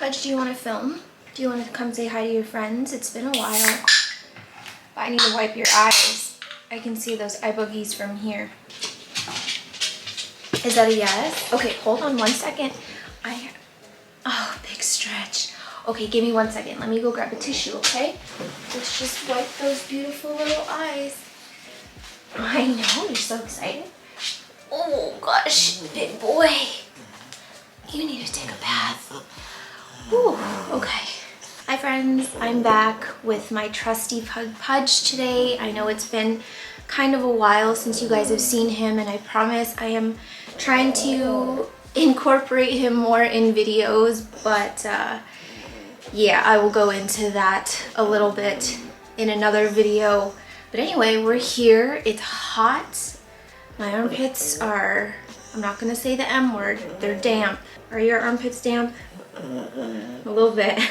Pudge, do you want to film? Do you want to come say hi to your friends? It's been a while. But I need to wipe your eyes. I can see those eye boogies from here. Is that a yes? Okay, hold on 1 second. Oh, big stretch. Okay, give me 1 second. Let me go grab a tissue, okay? Let's just wipe those beautiful little eyes. I know, you're so excited. Oh gosh, big boy. You need to take a bath. Whew, okay. Hi friends, I'm back with my trusty Pudge today. I know it's been kind of a while since you guys have seen him, and I promise I am trying to incorporate him more in videos, but yeah, I will go into that a little bit in another video. But anyway, we're here. It's hot. My armpits are, I'm not gonna say the M word, they're damp. Are your armpits damp? A little bit.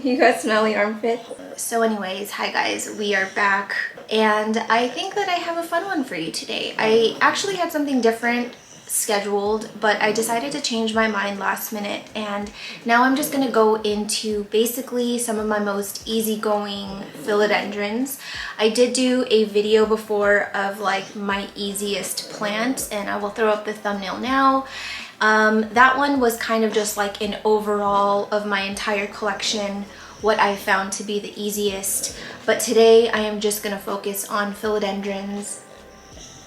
You got smelly armpits. So anyways, hi guys, we are back, and I think that I have a fun one for you today. I actually had something different scheduled, but I decided to change my mind last minute, and now I'm just gonna go into basically some of my most easygoing philodendrons. I did do a video before of like my easiest plant, and I will throw up the thumbnail now. That one was kind of just like an overall of my entire collection, what I found to be the easiest. But today I am just gonna focus on philodendrons.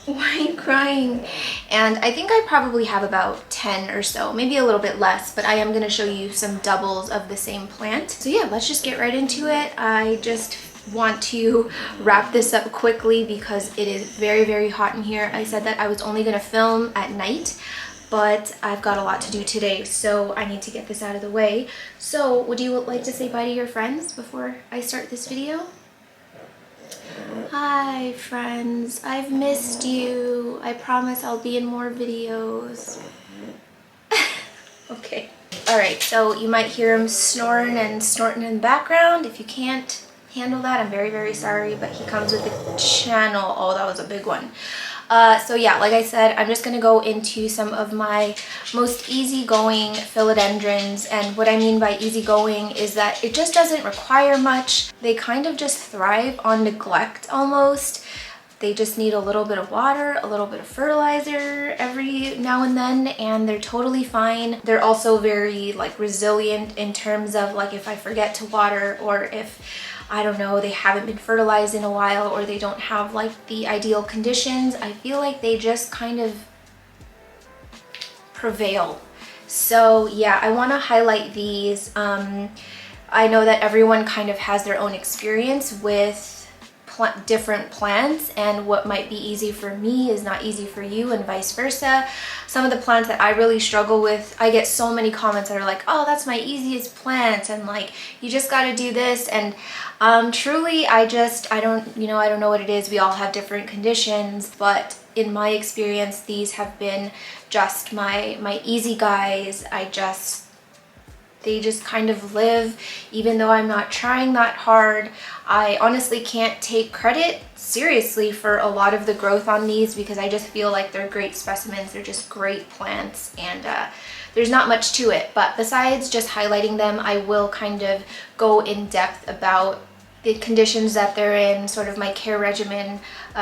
Why are you crying? And I think I probably have about 10 or so, maybe a little bit less, but I am gonna show you some doubles of the same plant. So yeah, let's just get right into it. I just want to wrap this up quickly because it is very, very hot in here. I said that I was only gonna film at night, but I've got a lot to do today, so I need to get this out of the way. So would you like to say bye to your friends before I start this video? Hi friends, I've missed you. I promise I'll be in more videos. Okay. Alright, so you might hear him snoring and snorting in the background. If you can't handle that, I'm very, very sorry, but he comes with a channel. Oh, that was a big one. So yeah, like I said, I'm just gonna go into some of my most easygoing philodendrons, and what I mean by easygoing is that it just doesn't require much. They kind of just thrive on neglect almost. They just need a little bit of water, a little bit of fertilizer every now and then, and they're totally fine. They're also very like resilient in terms of like if I forget to water, or if I don't know, they haven't been fertilized in a while, or they don't have like the ideal conditions, I feel like they just kind of prevail. So yeah, I want to highlight these. I know that everyone kind of has their own experience with different plants, and what might be easy for me is not easy for you, and vice versa. Some of the plants that I really struggle with, I get so many comments that are like, oh, that's my easiest plant, and like, you just got to do this. And truly, I don't know what it is. We all have different conditions, but in my experience, these have been just my easy guys. They just kind of live, even though I'm not trying that hard. I honestly can't take credit seriously for a lot of the growth on these because I just feel like they're great specimens. They're just great plants, and there's not much to it. But besides just highlighting them, I will kind of go in depth about the conditions that they're in, sort of my care regimen,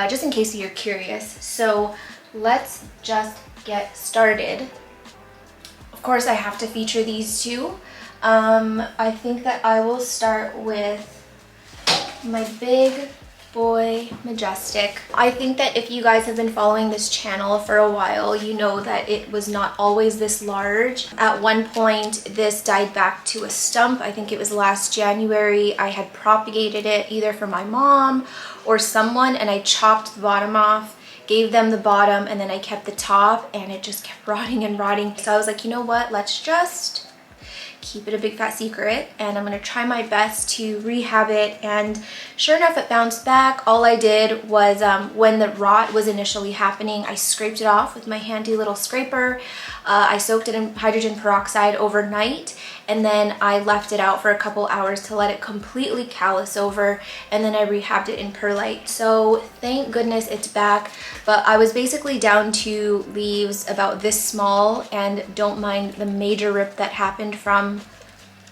just in case you're curious. So let's just get started. Of course, I have to feature these two. I think that I will start with my big boy Majestic. I think that if you guys have been following this channel for a while, you know that it was not always this large. At one point, this died back to a stump. I think it was last January. I had propagated it either for my mom or someone, and I chopped the bottom off, gave them the bottom, and then I kept the top, and it just kept rotting and rotting. So I was like, you know what, let's just keep it a big fat secret, and I'm gonna try my best to rehab it. And sure enough, it bounced back. All I did was when the rot was initially happening, I scraped it off with my handy little scraper. I soaked it in hydrogen peroxide overnight, and then I left it out for a couple hours to let it completely callus over, and then I rehabbed it in perlite. So thank goodness it's back. But I was basically down to leaves about this small, and don't mind the major rip that happened from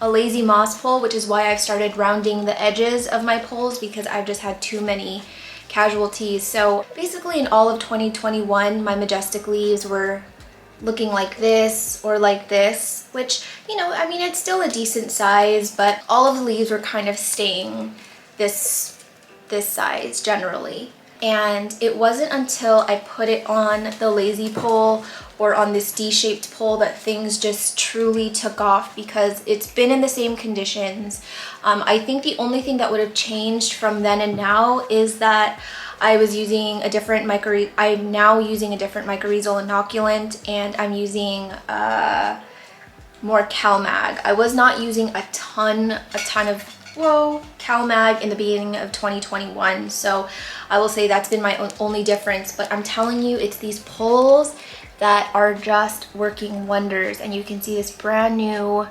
a lazy moss pole, which is why I've started rounding the edges of my poles because I've just had too many casualties. So basically in all of 2021, my Majestic leaves were looking like this or like this, which, you know, I mean, it's still a decent size, but all of the leaves were kind of staying this size generally. And it wasn't until I put it on the lazy pole or on this D-shaped pole that things just truly took off, because it's been in the same conditions. I think the only thing that would have changed from then and now is that I was using a different I'm now using a different mycorrhizal inoculant, and I'm using more CalMag. I was not using a ton of CalMag in the beginning of 2021, so I will say that's been my only difference. But I'm telling you, it's these poles that are just working wonders. And you can see this brand new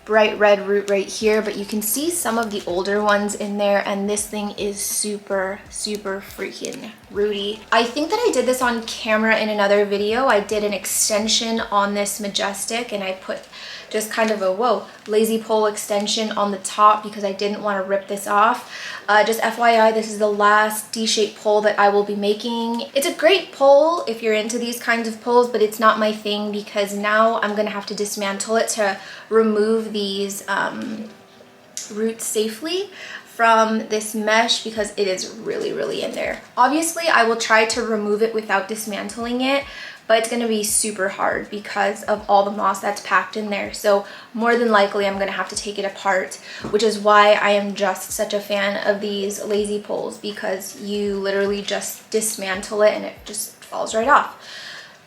bright red root right here, but you can see some of the older ones in there, and this thing is super freaking rooty. I think that I did this on camera in another video. I did an extension on this Majestic, and I put just kind of a lazy pole extension on the top because I didn't want to rip this off. Just FYI, this is the last D-shaped pole that I will be making. It's a great pole if you're into these kinds of poles, but it's not my thing because now I'm gonna have to dismantle it to remove these roots safely from this mesh because it is really in there. Obviously, I will try to remove it without dismantling it, but it's gonna be super hard because of all the moss that's packed in there. So more than likely, I'm gonna have to take it apart, which is why I am just such a fan of these lazy poles, because you literally just dismantle it and it just falls right off.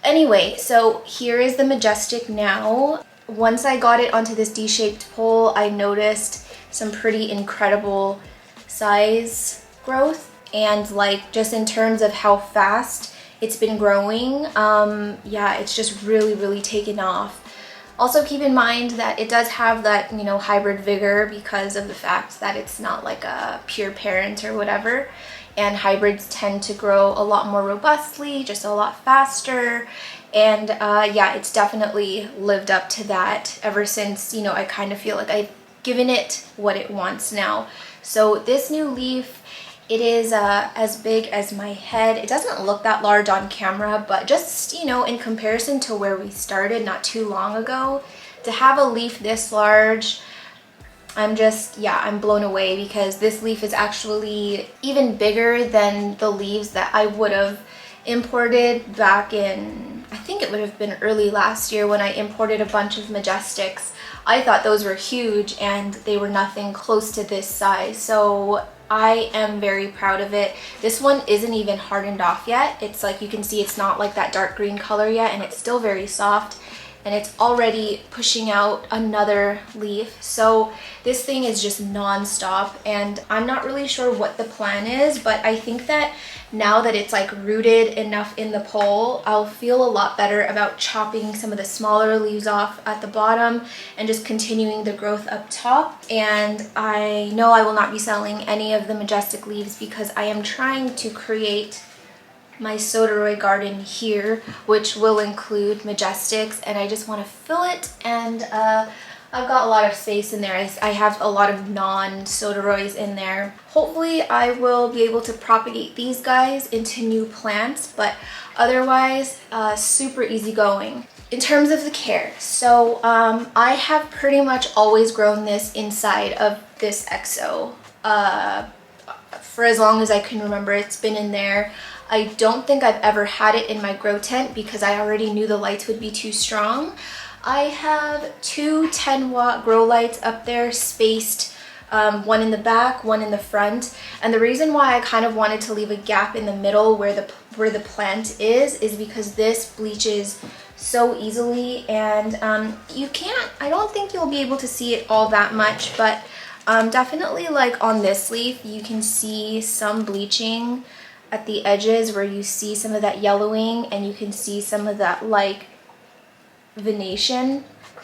Anyway, so here is the Majestic now. Once I got it onto this D-shaped pole, I noticed some pretty incredible size growth, and like just in terms of how fast it's been growing, yeah, it's just really taken off. Also keep in mind that it does have that, you know, hybrid vigor because of the fact that it's not like a pure parent or whatever, and hybrids tend to grow a lot more robustly, just a lot faster. And yeah, it's definitely lived up to that ever since, you know, I kind of feel like I've given it what it wants now. So this new leaf, it is as big as my head. It doesn't look that large on camera, but just, you know, in comparison to where we started not too long ago, to have a leaf this large, I'm just, yeah, I'm blown away, because this leaf is actually even bigger than the leaves that I would have imported back in, I think it would have been early last year when I imported a bunch of Majestics. I thought those were huge and they were nothing close to this size. So I am very proud of it. This one isn't even hardened off yet. It's like, you can see it's not like that dark green color yet, and it's still very soft, and it's already pushing out another leaf. So this thing is just non-stop, and I'm not really sure what the plan is, but I think that now that it's like rooted enough in the pole, I'll feel a lot better about chopping some of the smaller leaves off at the bottom and just continuing the growth up top. And I know I will not be selling any of the Majestic leaves because I am trying to create my sodiroi garden here, which will include Majestics, and I just want to fill it, and I've got a lot of space in there. I have a lot of non-sodorois in there. Hopefully I will be able to propagate these guys into new plants, but otherwise super easy going. In terms of the care, so I have pretty much always grown this inside of this exo. For as long as I can remember, it's been in there. I don't think I've ever had it in my grow tent because I already knew the lights would be too strong. I have two 10-watt grow lights up there spaced, one in the back, one in the front. And the reason why I kind of wanted to leave a gap in the middle where the plant is because this bleaches so easily, and I don't think you'll be able to see it all that much, but definitely like on this leaf, you can see some bleaching at the edges where you see some of that yellowing, and you can see some of that like venation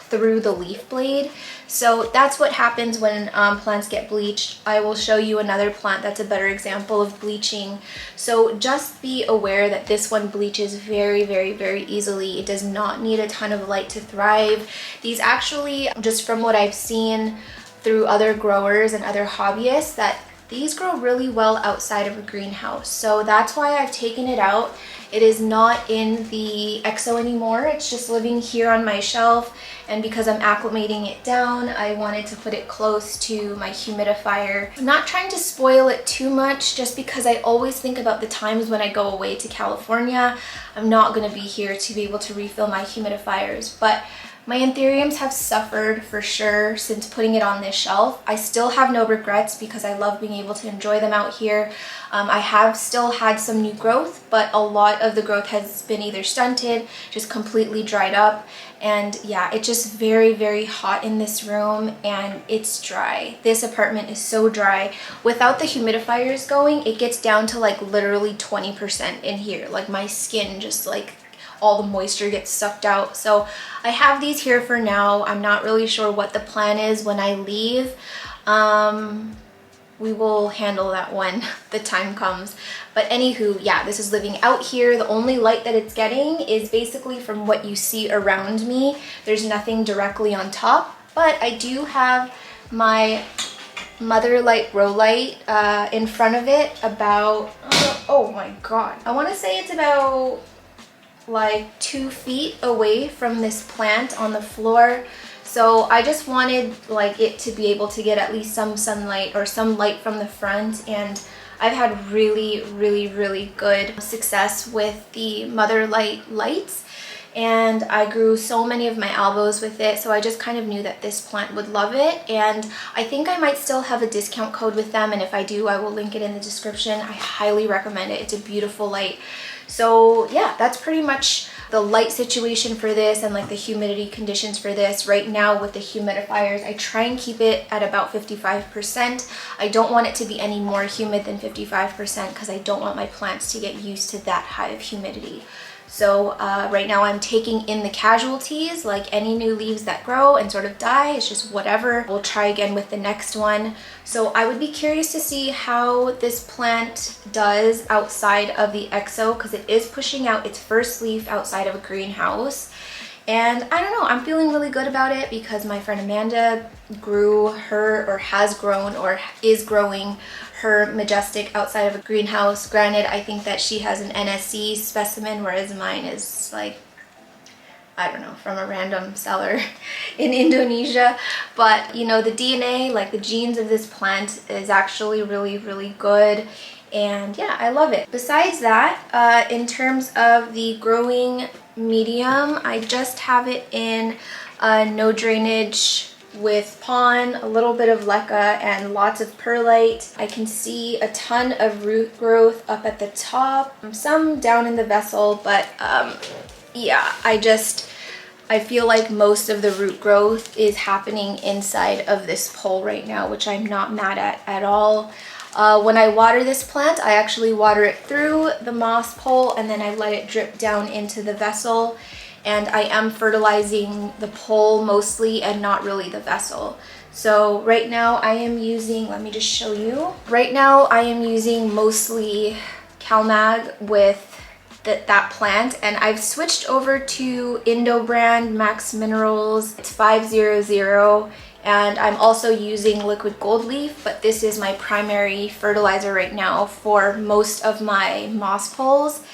through the leaf blade. So that's what happens when plants get bleached. I will show you another plant that's a better example of bleaching. So just be aware that this one bleaches very, very, very easily. It does not need a ton of light to thrive. These actually, just from what I've seen through other growers and other hobbyists, that these grow really well outside of a greenhouse. So that's why I've taken it out. It is not in the EXO anymore. It's just living here on my shelf. And because I'm acclimating it down, I wanted to put it close to my humidifier. I'm not trying to spoil it too much just because I always think about the times when I go away to California. I'm not gonna be here to be able to refill my humidifiers, but my anthuriums have suffered for sure since putting it on this shelf. I still have no regrets because I love being able to enjoy them out here. I have still had some new growth, but a lot of the growth has been either stunted, just completely dried up. And yeah, it's just very, very hot in this room and it's dry. This apartment is so dry. Without the humidifiers going, it gets down to like literally 20% in here. Like my skin just like all the moisture gets sucked out. So I have these here for now. I'm not really sure what the plan is when I leave. We will handle that when the time comes. But anywho, yeah, this is living out here. The only light that it's getting is basically from what you see around me. There's nothing directly on top, but I do have my Mother Light grow light in front of it about, oh my God. I wanna say it's about like 2 feet away from this plant on the floor. So I just wanted like it to be able to get at least some sunlight or some light from the front, and I've had really, really, really good success with the Mother Light lights, and I grew so many of my albos with it, so I just kind of knew that this plant would love it. And I think I might still have a discount code with them, and if I do, I will link it in the description. I highly recommend it. It's a beautiful light. So yeah, that's pretty much the light situation for this and like the humidity conditions for this. Right now with the humidifiers, I try and keep it at about 55%. I don't want it to be any more humid than 55% because I don't want my plants to get used to that high of humidity. So right now I'm taking in the casualties, like any new leaves that grow and sort of die. It's just whatever. We'll try again with the next one. So I would be curious to see how this plant does outside of the EXO, because it is pushing out its first leaf outside of a greenhouse. And I don't know, I'm feeling really good about it because my friend Amanda grew her, or has grown, or is growing her Majestic outside of a greenhouse. Granted, I think that she has an NSC specimen, whereas mine is like, I don't know, from a random seller in Indonesia. But you know, the DNA, like the genes of this plant is actually really, really good. And yeah, I love it. Besides that, in terms of the growing medium, I just have it in no drainage with pon, a little bit of leca, and lots of perlite. I can see a ton of root growth up at the top, some down in the vessel, but yeah, I feel like most of the root growth is happening inside of this pole right now, which I'm not mad at all. When I water this plant, I actually water it through the moss pole and then I let it drip down into the vessel. And I am fertilizing the pole mostly and not really the vessel. So right now I am using, let me just show you. Right now I am using mostly CalMag with that plant, and I've switched over to Indo brand Max Minerals. It's 500. And I'm also using liquid gold leaf, but this is my primary fertilizer right now for most of my moss poles.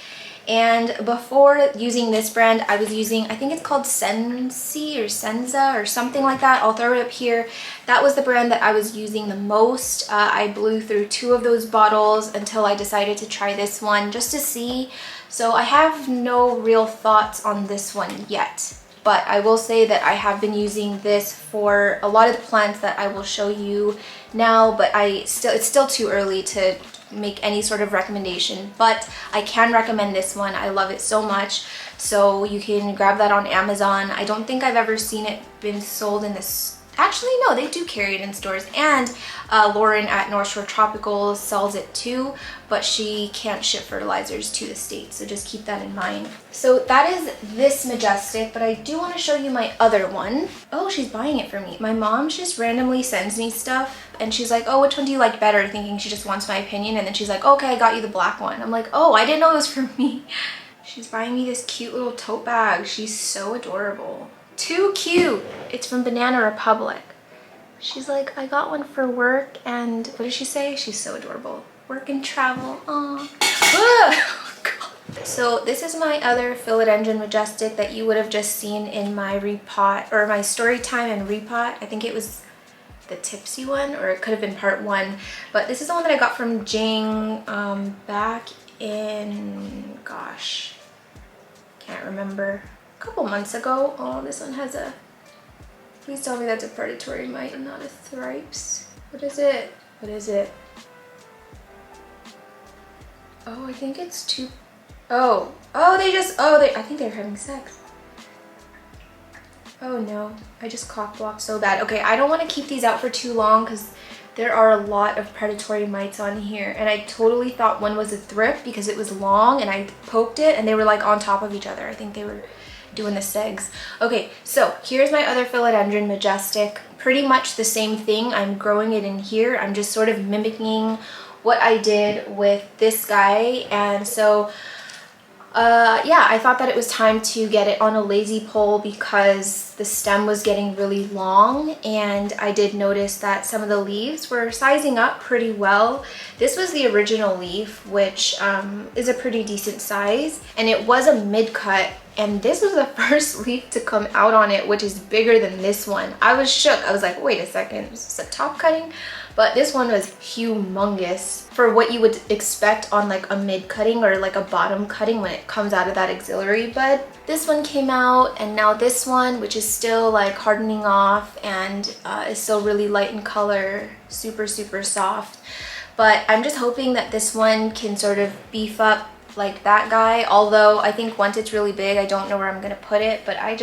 And before using this brand, I was using, I think it's called Sensi or Senza or something like that. I'll throw it up here. That was the brand that I was using the most. I blew through 2 of those bottles until I decided to try this one just to see. So I have no real thoughts on this one yet. But I will say that I have been using this for a lot of the plants that I will show you now, but it's still too early to make any sort of recommendation, but I can recommend this one. I love it so much. So you can grab that on Amazon. I don't think I've ever seen it been sold in this Actually, no, they do carry it in stores, and Lauren at North Shore Tropicals sells it too, but she can't ship fertilizers to the States, so just keep that in mind. So that is this Majestic, but I do want to show you my other one. Oh, she's buying it for me. My mom just randomly sends me stuff, and she's like, oh, which one do you like better? Thinking she just wants my opinion, and then she's like, okay, I got you the black one. I'm like, oh, I didn't know it was for me. She's buying me this cute little tote bag. She's so adorable. Too cute. It's from Banana Republic. She's like, I got one for work, and what did she say? She's so adorable. Work and travel. Aww. Oh, God. So this is my other Philodendron Majestic that you would have just seen in my repot, or my story time and repot. I think it was the tipsy one, or it could have been part 1. But this is the one that I got from Jing back in, gosh, can't remember. Couple months ago. Oh, this one has a, please tell me that's a predatory mite and not a thripes. What is it? What is it? Oh, I think it's two. Oh, I think they're having sex. Oh no, I just cock blocked so bad. Okay, I don't want to keep these out for too long because there are a lot of predatory mites on here, and I totally thought one was a thrip because it was long, and I poked it and they were like on top of each other. I think they were doing the segs. Okay, so here's my other Philodendron Majestic. Pretty much the same thing. I'm growing it in here. I'm just sort of mimicking what I did with this guy. And so yeah, I thought that it was time to get it on a lazy pole because the stem was getting really long, and I did notice that some of the leaves were sizing up pretty well. This was the original leaf, which is a pretty decent size, and it was a mid-cut, and this was the first leaf to come out on it, which is bigger than this one. I was shook. I was like, wait a second, is this a top cutting? But this one was humongous for what you would expect on like a mid cutting or like a bottom cutting when it comes out of that auxiliary bud. This one came out, and now this one, which is still like hardening off and is still really light in color, super, super soft. But I'm just hoping that this one can sort of beef up like that guy, although I think once it's really big, I don't know where I'm gonna put it, but I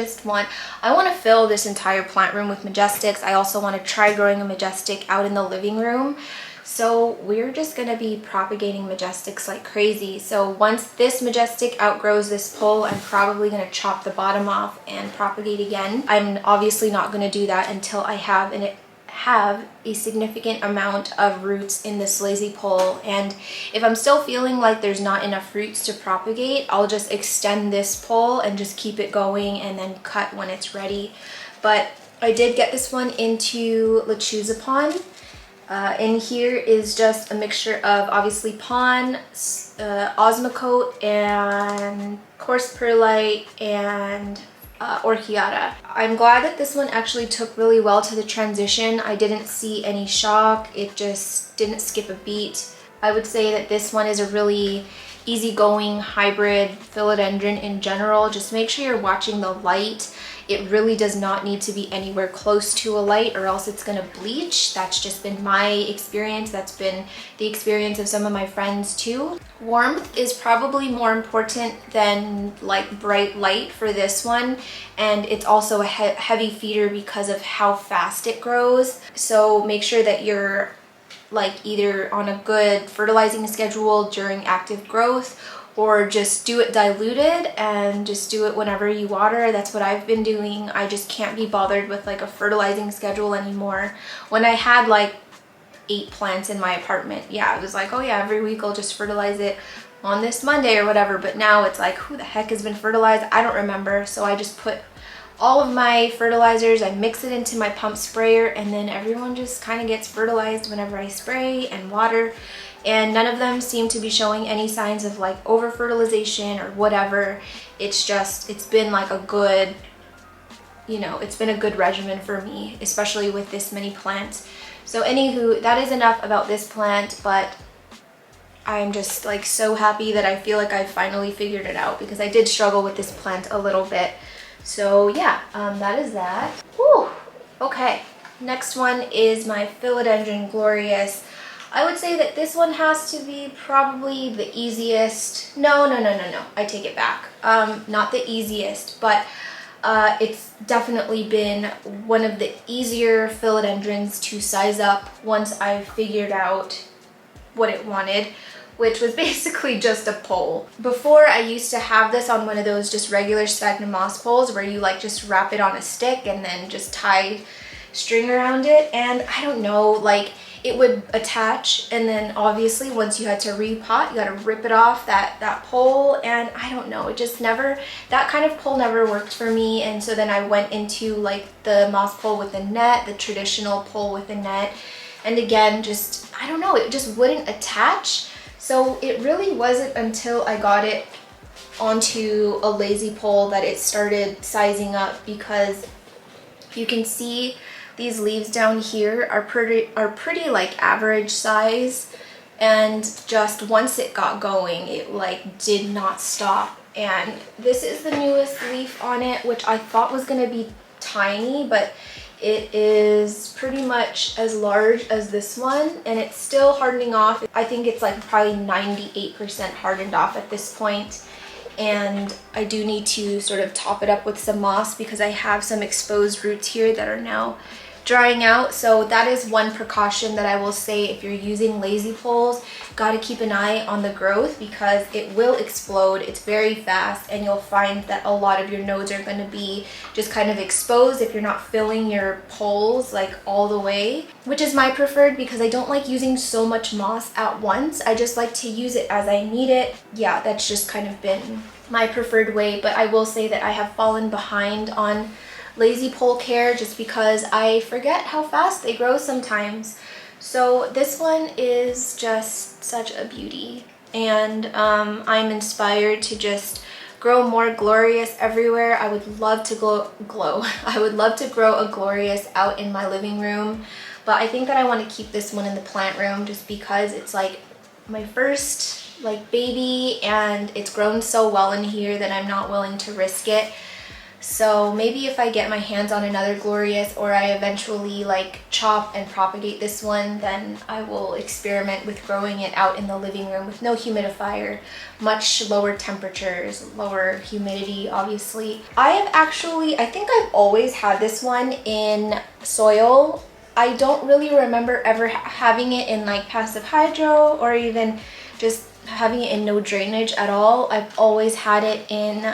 want to fill this entire plant room with Majestics. I also want to try growing a Majestic out in the living room, so we're just gonna be propagating Majestics like crazy. So once this Majestic outgrows this pole, I'm probably gonna chop the bottom off and propagate again. I'm obviously not gonna do that until I have a significant amount of roots in this lazy pole, and if I'm still feeling like there's not enough roots to propagate, I'll just extend this pole and just keep it going and then cut when it's ready. But I did get this one into Lechuzapon. In here is just a mixture of obviously pon, osmocote, and coarse perlite, and orchiata. I'm glad that this one actually took really well to the transition. I didn't see any shock. It just didn't skip a beat. I would say that this one is a really easygoing hybrid philodendron in general. Just make sure you're watching the light. It really does not need to be anywhere close to a light or else it's gonna bleach. That's just been my experience. That's been the experience of some of my friends too. Warmth is probably more important than like bright light for this one, and it's also a heavy feeder because of how fast it grows. So make sure that you're like either on a good fertilizing schedule during active growth, or just do it diluted and just do it whenever you water. That's what I've been doing. I just can't be bothered with like a fertilizing schedule anymore. When I had like 8 plants in my apartment, yeah, it was like, oh yeah, every week I'll just fertilize it on this Monday or whatever. But now it's like, who the heck has been fertilized? I don't remember. So I just put all of my fertilizers, I mix it into my pump sprayer, and then everyone just kind of gets fertilized whenever I spray and water. And none of them seem to be showing any signs of like over fertilization or whatever. It's just, it's been like a good, you know, it's been a good regimen for me, especially with this many plants. So anywho, that is enough about this plant, but I'm just like so happy that I feel like I finally figured it out, because I did struggle with this plant a little bit. So yeah, that is that. Whew. Okay, next one is my Philodendron Glorious. I would say that this one has to be probably the easiest. No, I take it back. Not the easiest, but It's definitely been one of the easier philodendrons to size up once I figured out what it wanted, which was basically just a pole. Before, I used to have this on one of those just regular sphagnum moss poles where you like just wrap it on a stick and then just tie string around it, and I don't know, like it would attach, and then obviously once you had to repot, you got to rip it off that pole, and I don't know, it just never, that kind of pole never worked for me. And so then I went into like the moss pole with a net, the traditional pole with a net, and again, just, I don't know, it just wouldn't attach. So it really wasn't until I got it onto a lazy pole that it started sizing up, because you can see these leaves down here are pretty like average size, and just once it got going, it like did not stop. And this is the newest leaf on it, which I thought was gonna be tiny, but it is pretty much as large as this one, and it's still hardening off. I think it's like probably 98% hardened off at this point. And I do need to sort of top it up with some moss because I have some exposed roots here that are now drying out. So that is one precaution that I will say, if you're using lazy poles, got to keep an eye on the growth, because it will explode. It's very fast, and you'll find that a lot of your nodes are going to be just kind of exposed if you're not filling your poles like all the way, which is my preferred, because I don't like using so much moss at once. I just like to use it as I need it. Yeah, that's just kind of been my preferred way. But I will say that I have fallen behind on lazy pole care just because I forget how fast they grow sometimes. So this one is just such a beauty, and I'm inspired to just grow more glorious everywhere. I would love to glow. I would love to grow a glorious out in my living room, but I think that I want to keep this one in the plant room just because it's like my first like baby, and it's grown so well in here that I'm not willing to risk it. So maybe if I get my hands on another glorious, or I eventually like chop and propagate this one, then I will experiment with growing it out in the living room with no humidifier, much lower temperatures, lower humidity, obviously. I think I've always had this one in soil. I don't really remember ever having it in like passive hydro, or even just having it in no drainage at all. I've always had it in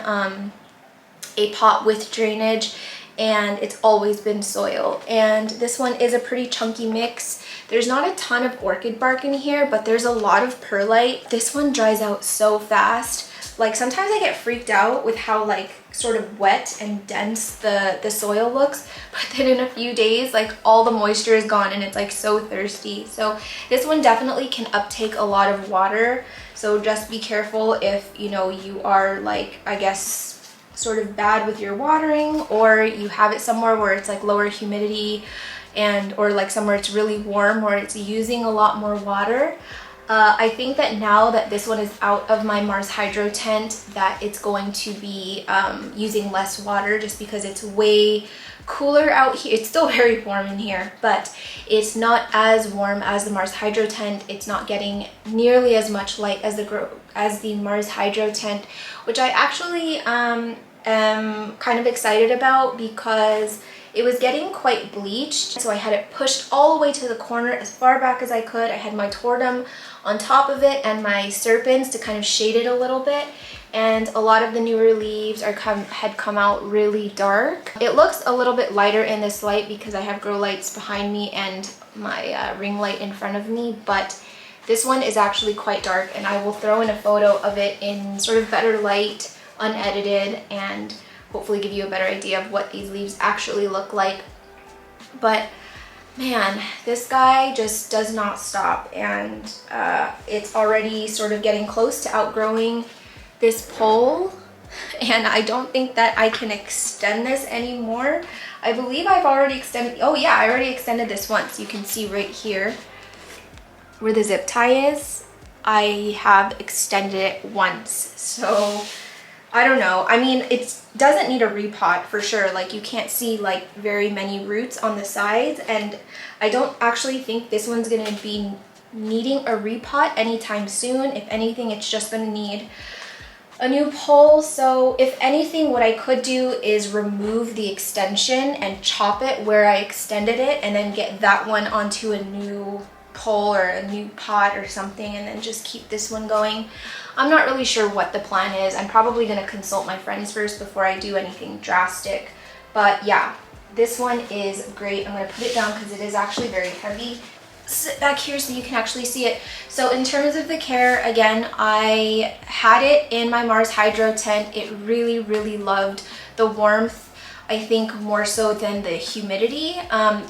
a pot with drainage, and it's always been soil. And this one is a pretty chunky mix. There's not a ton of orchid bark in here, but there's a lot of perlite. This one dries out so fast. Like sometimes I get freaked out with how like sort of wet and dense the soil looks, but then in a few days like all the moisture is gone and it's like so thirsty. So this one definitely can uptake a lot of water, so just be careful if you know you are like, I guess, sort of bad with your watering, or you have it somewhere where it's like lower humidity, and or like somewhere it's really warm where it's using a lot more water. I think that now that this one is out of my Mars Hydro tent, that it's going to be using less water just because it's way cooler out here. It's still very warm in here, but it's not as warm as the Mars Hydro tent. It's not getting nearly as much light as the Mars Hydro tent, which I actually am kind of excited about, because it was getting quite bleached. So I had it pushed all the way to the corner as far back as I could. I had my tortum on top of it and my serpents to kind of shade it a little bit. And a lot of the newer leaves had come out really dark. It looks a little bit lighter in this light because I have grow lights behind me and my ring light in front of me, but this one is actually quite dark, and I will throw in a photo of it in sort of better light, unedited, and hopefully give you a better idea of what these leaves actually look like. But man, this guy just does not stop, and it's already sort of getting close to outgrowing this pole, and I don't think that I can extend this anymore. I believe I've already extended, oh yeah, I already extended this once. You can see right here where the zip tie is, I have extended it once. So I don't know. I mean, it doesn't need a repot for sure. Like you can't see like very many roots on the sides, and I don't actually think this one's gonna be needing a repot anytime soon. If anything, it's just gonna need A new pole, so if anything, what I could do is remove the extension and chop it where I extended it and then get that one onto a new pole or a new pot or something and then just keep this one going. I'm not really sure what the plan is. I'm probably going to consult my friends first before I do anything drastic. But yeah, this one is great. I'm going to put it down because it is actually very heavy. Sit back here so you can actually see it. So in terms of the care, again, I had it in my Mars Hydro tent. It really loved the warmth, I think more so than the humidity.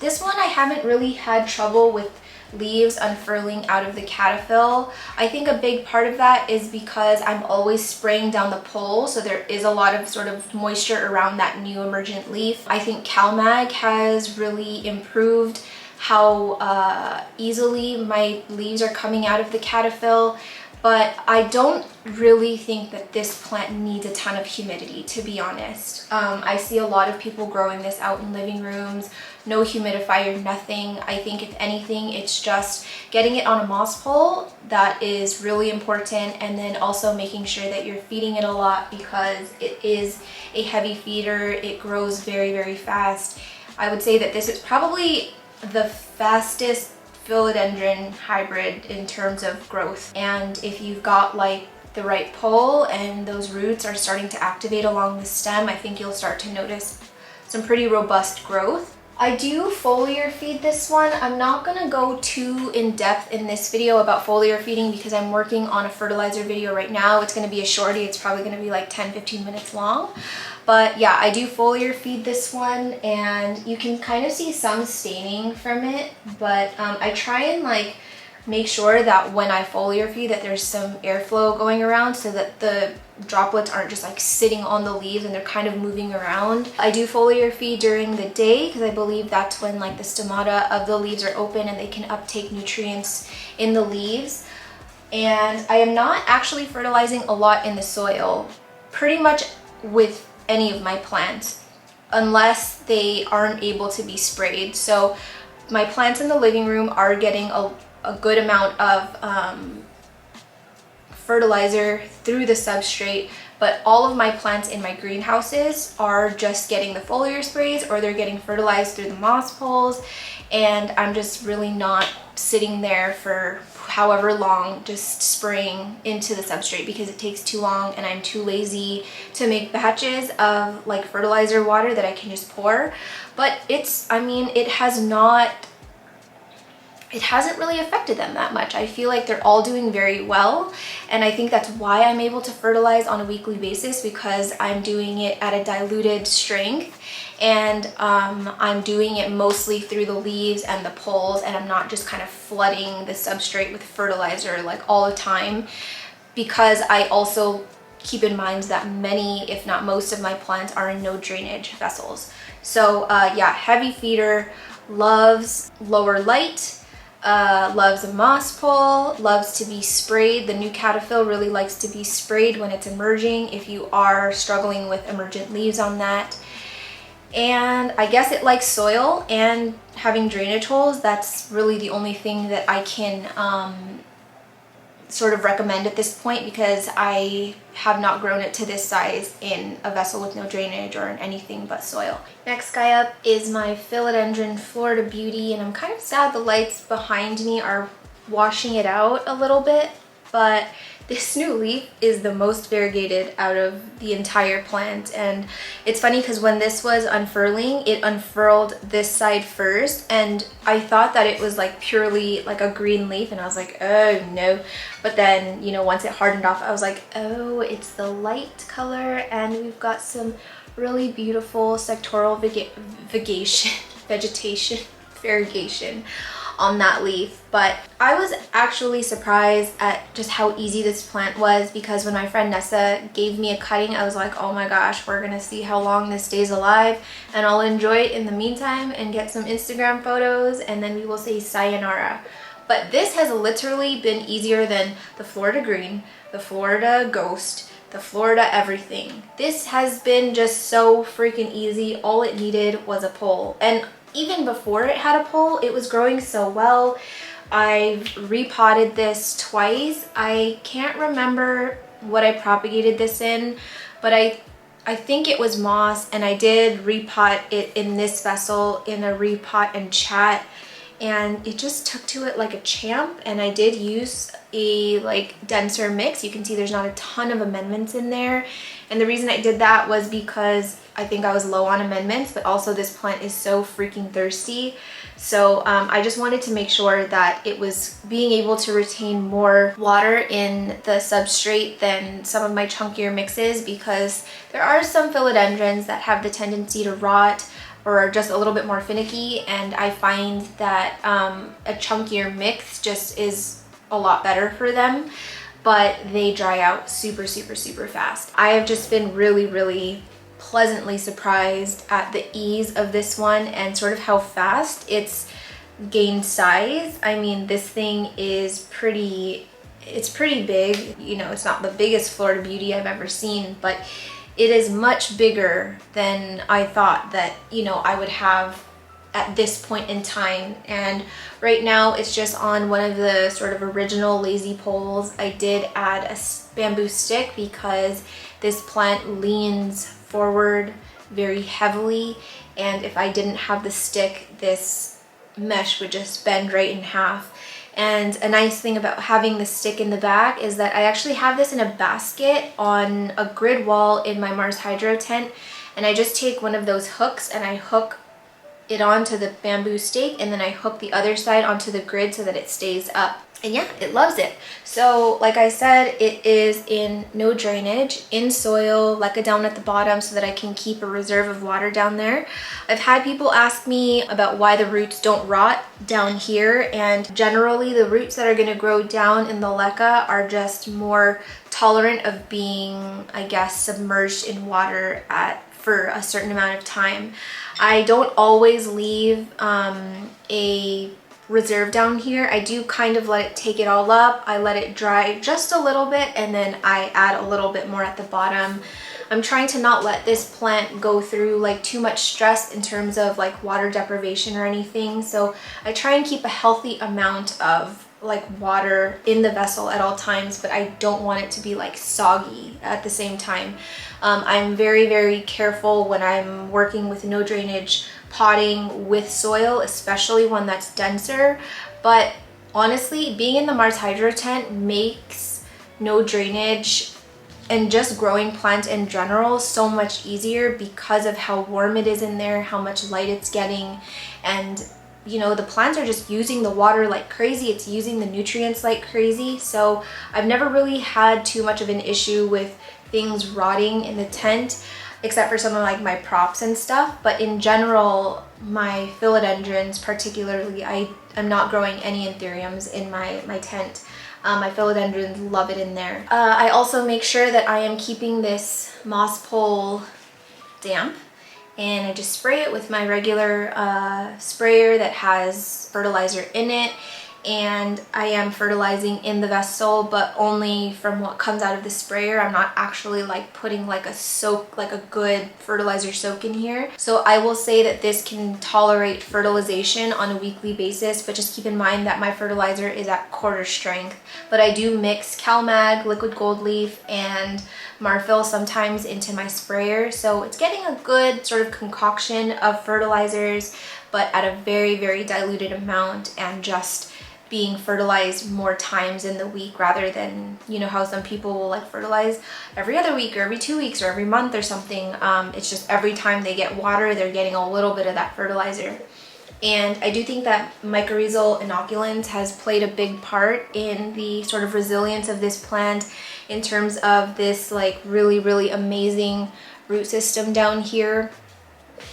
This one I haven't really had trouble with leaves unfurling out of the caterpillar. I think a big part of that is because I'm always spraying down the pole, so there is a lot of sort of moisture around that new emergent leaf. I think CalMag has really improved how easily my leaves are coming out of the caterpillar, but I don't really think that this plant needs a ton of humidity, to be honest. I see a lot of people growing this out in living rooms, no humidifier, nothing. I think if anything, it's just getting it on a moss pole that is really important, and then also making sure that you're feeding it a lot because it is a heavy feeder. It grows very fast. I would say that this is probably the fastest philodendron hybrid in terms of growth, and if you've got like the right pole and those roots are starting to activate along the stem, I think you'll start to notice some pretty robust growth. I do foliar feed this one. I'm not gonna go too in depth in this video about foliar feeding because I'm working on a fertilizer video right now. It's gonna be a shorty. It's probably gonna be like 10-15 minutes long. But yeah, I do foliar feed this one, and you can kind of see some staining from it, but I try and like make sure that when I foliar feed that there's some airflow going around so that the droplets aren't just like sitting on the leaves and they're kind of moving around. I do foliar feed during the day because I believe that's when like the stomata of the leaves are open and they can uptake nutrients in the leaves. And I am not actually fertilizing a lot in the soil, pretty much with any of my plants, unless they aren't able to be sprayed. So my plants in the living room are getting a good amount of fertilizer through the substrate, but all of my plants in my greenhouses are just getting the foliar sprays or they're getting fertilized through the moss poles, and I'm just really not sitting there for however long just spraying into the substrate because it takes too long and I'm too lazy to make batches of like fertilizer water that I can just pour. But I mean, it hasn't really affected them that much. I feel like they're all doing very well, and I think that's why I'm able to fertilize on a weekly basis, because I'm doing it at a diluted strength, and I'm doing it mostly through the leaves and the poles, and I'm not just kind of flooding the substrate with fertilizer like all the time, because I also keep in mind that many, if not most of my plants are in no drainage vessels. So yeah, heavy feeder, loves lower light, loves a moss pole, loves to be sprayed. The new caterpillar really likes to be sprayed when it's emerging if you are struggling with emergent leaves on that. And I guess it likes soil and having drainage holes. That's really the only thing that I can sort of recommend at this point, because I have not grown it to this size in a vessel with no drainage or in anything but soil. Next guy up is my Philodendron Florida Beauty, and I'm kind of sad the lights behind me are washing it out a little bit, but this new leaf is the most variegated out of the entire plant. And it's funny because when this was unfurling, it unfurled this side first, and I thought that it was like purely like a green leaf, and I was like, oh no. But then, you know, once it hardened off, I was like, oh, it's the light color, and we've got some really beautiful sectoral vegetation, variegation on that leaf. But I was actually surprised at just how easy this plant was, because when my friend Nessa gave me a cutting, I was like, oh my gosh, we're gonna see how long this stays alive, and I'll enjoy it in the meantime and get some Instagram photos, and then we will say sayonara. But this has literally been easier than the Florida Green, the Florida Ghost, the Florida everything. This has been just so freaking easy. All it needed was a pole, and even before it had a pole, it was growing so well. I've repotted this twice. I can't remember what I propagated this in, but I think it was moss, and I did repot it in this vessel in a repot and chat, and it just took to it like a champ. And I did use a like denser mix. You can see there's not a ton of amendments in there, and the reason I did that was because I think I was low on amendments, but also this plant is so freaking thirsty. So I just wanted to make sure that it was being able to retain more water in the substrate than some of my chunkier mixes, because there are some philodendrons that have the tendency to rot or are just a little bit more finicky, and I find that a chunkier mix just is a lot better for them, but they dry out super fast. I have just been really pleasantly surprised at the ease of this one and sort of how fast it's gained size. I mean, this thing is it's pretty big. You know, it's not the biggest Florida Beauty I've ever seen, but it is much bigger than I thought that, you know, I would have at this point in time. And right now it's just on one of the sort of original lazy poles. I did add a bamboo stick because this plant leans forward very heavily, and if I didn't have the stick, this mesh would just bend right in half. And a nice thing about having the stick in the back is that I actually have this in a basket on a grid wall in my Mars Hydro tent, and I just take one of those hooks and I hook it onto the bamboo stake, and then I hook the other side onto the grid so that it stays up. And yeah, it loves it. So like I said, it is in no drainage, in soil, leca down at the bottom so that I can keep a reserve of water down there. I've had people ask me about why the roots don't rot down here, and generally the roots that are going to grow down in the leca are just more tolerant of being, I guess, submerged in water for a certain amount of time. I don't always leave a reserve down here. I do kind of let it take it all up. I let it dry just a little bit, and then I add a little bit more at the bottom. I'm trying to not let this plant go through like too much stress in terms of like water deprivation or anything. So I try and keep a healthy amount of like water in the vessel at all times, but I don't want it to be like soggy at the same time. I'm very careful when I'm working with no drainage potting with soil, especially one that's denser. But honestly, being in the Mars Hydro tent makes no drainage and just growing plants in general so much easier because of how warm it is in there, how much light it's getting, and you know, the plants are just using the water like crazy. It's using the nutrients like crazy. So I've never really had too much of an issue with things rotting in the tent, except for some of like my props and stuff. But in general, my philodendrons particularly, I'm not growing any anthuriums in my tent. My philodendrons love it in there. I also make sure that I am keeping this moss pole damp, and I just spray it with my regular sprayer that has fertilizer in it. And I am fertilizing in the vessel, but only from what comes out of the sprayer. I'm not actually like putting like a good fertilizer soak in here. So I will say that this can tolerate fertilization on a weekly basis, but just keep in mind that my fertilizer is at quarter strength. But I do mix CalMag, liquid gold leaf, and Marfil sometimes into my sprayer. So it's getting a good sort of concoction of fertilizers, but at a very diluted amount, and just being fertilized more times in the week rather than, you know, how some people will like fertilize every other week or every 2 weeks or every month or something. It's just every time they get water, they're getting a little bit of that fertilizer. And I do think that mycorrhizal inoculants has played a big part in the sort of resilience of this plant in terms of this like really amazing root system down here.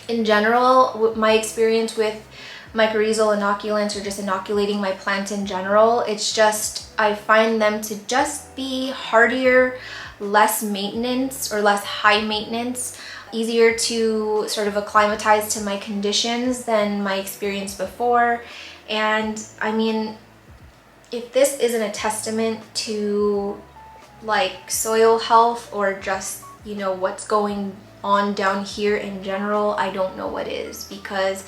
In general, my experience with mycorrhizal inoculants, or just inoculating my plant in general, it's just, I find them to just be hardier, less maintenance or less high maintenance, easier to sort of acclimatize to my conditions than my experience before. And I mean, if this isn't a testament to like soil health or just, you know, what's going on down here in general, I don't know what is. Because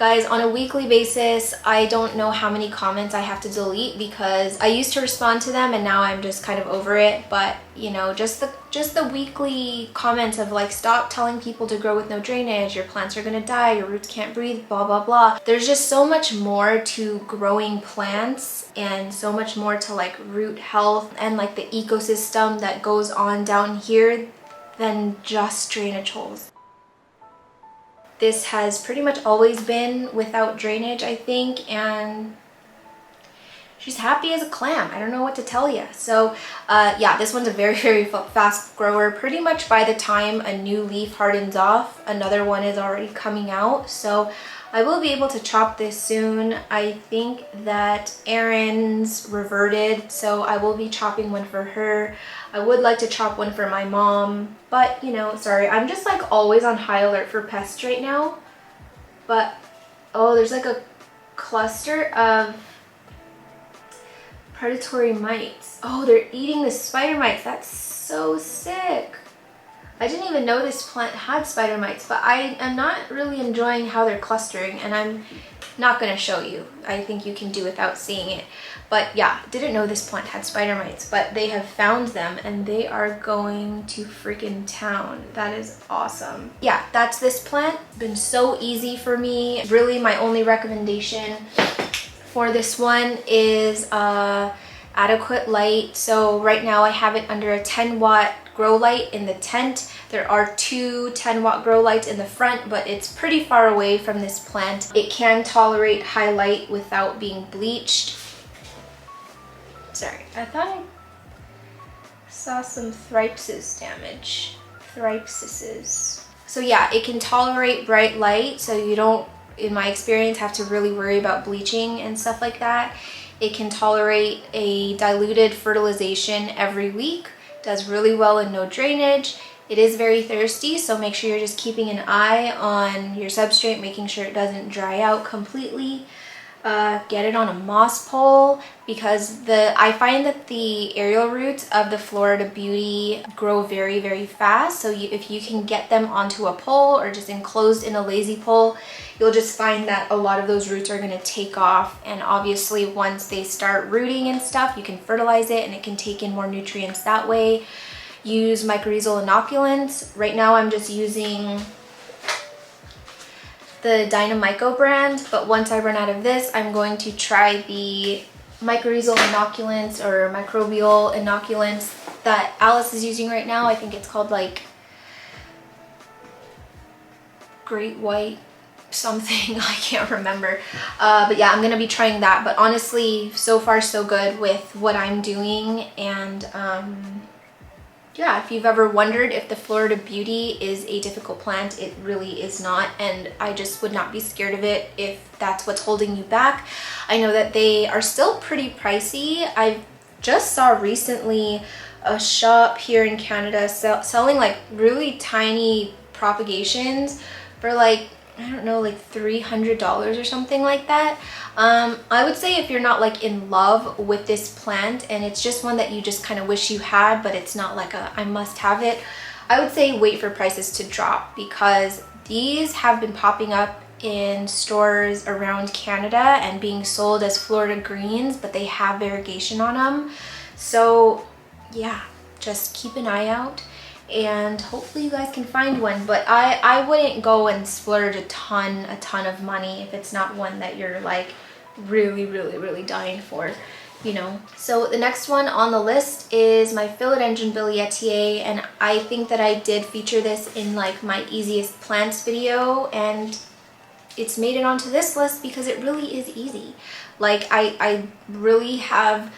Guys, on a weekly basis, I don't know how many comments I have to delete because I used to respond to them and now I'm just kind of over it. But you know, just the weekly comments of like, stop telling people to grow with no drainage, your plants are gonna die, your roots can't breathe, blah blah blah. There's just so much more to growing plants and so much more to like root health and like the ecosystem that goes on down here than just drainage holes. This has pretty much always been without drainage, I think, and she's happy as a clam. I don't know what to tell you. So yeah, this one's a very, very fast grower. Pretty much by the time a new leaf hardens off, another one is already coming out. So I will be able to chop this soon. I think that Erin's reverted, so I will be chopping one for her. I would like to chop one for my mom, but you know, sorry, I'm just like always on high alert for pests right now. But oh, there's like a cluster of predatory mites. Oh, they're eating the spider mites. That's so sick. I didn't even know this plant had spider mites, but I am not really enjoying how they're clustering, and I'm not going to show you. I think you can do without seeing it. But yeah, didn't know this plant had spider mites, but they have found them and they are going to freaking town. That is awesome. Yeah, that's this plant. Been so easy for me. Really, my only recommendation for this one is adequate light. So right now I have it under a 10-watt grow light in the tent. There are two 10-watt grow lights in the front, but it's pretty far away from this plant. It can tolerate high light without being bleached. Sorry, I thought I saw some thripsis damage. Thripsises. So yeah, it can tolerate bright light, so you don't, in my experience, have to really worry about bleaching and stuff like that. It can tolerate a diluted fertilization every week. Does really well in no drainage. It is very thirsty, so make sure you're just keeping an eye on your substrate, making sure it doesn't dry out completely. Get it on a moss pole, because I find that the aerial roots of the Florida Beauty grow very, very fast. So if you can get them onto a pole or just enclosed in a lazy pole, you'll just find that a lot of those roots are going to take off. And obviously once they start rooting and stuff, you can fertilize it and it can take in more nutrients that way. Use mycorrhizal inoculants. Right now I'm just using the Dynamyco brand, but once I run out of this, I'm going to try the mycorrhizal inoculants or microbial inoculants that Alice is using right now. I think it's called like Great White something. I can't remember. But yeah, I'm gonna be trying that. But honestly, so far so good with what I'm doing. And yeah, if you've ever wondered if the Florida Beauty is a difficult plant, it really is not, and I just would not be scared of it if that's what's holding you back. I know that they are still pretty pricey. I just saw recently a shop here in Canada selling like really tiny propagations for like, I don't know, like $300 or something like that. I would say if you're not like in love with this plant and it's just one that you just kind of wish you had, but it's not like a I must have it, I would say wait for prices to drop, because these have been popping up in stores around Canada and being sold as Florida greens, but they have variegation on them. So yeah, just keep an eye out and hopefully you guys can find one. But I wouldn't go and splurge a ton of money if it's not one that you're like really dying for, you know. So the next one on the list is my Philodendron billietiae, and I think that I did feature this in like my easiest plants video, and it's made it onto this list because it really is easy. Like I really have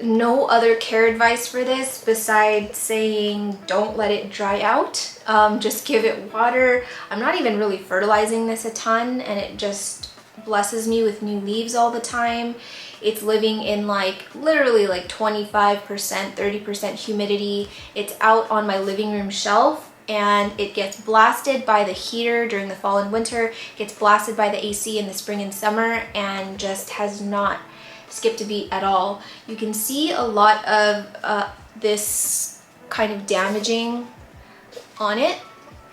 no other care advice for this besides saying don't let it dry out. Just give it water. I'm not even really fertilizing this a ton, and it just blesses me with new leaves all the time. It's living in like literally like 25%, 30% humidity. It's out on my living room shelf, and it gets blasted by the heater during the fall and winter, gets blasted by the AC in the spring and summer, and just has not skipped a beat at all. You can see a lot of this kind of damaging on it,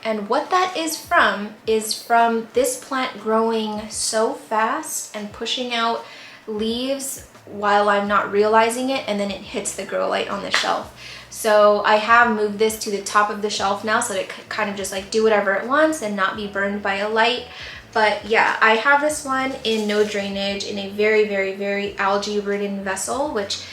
And what that is from this plant growing so fast and pushing out leaves while I'm not realizing it, and then it hits the grow light on the shelf. So I have moved this to the top of the shelf now so that it could kind of just like do whatever it wants and not be burned by a light. But yeah, I have this one in no drainage in a very, very, very algae-ridden vessel, which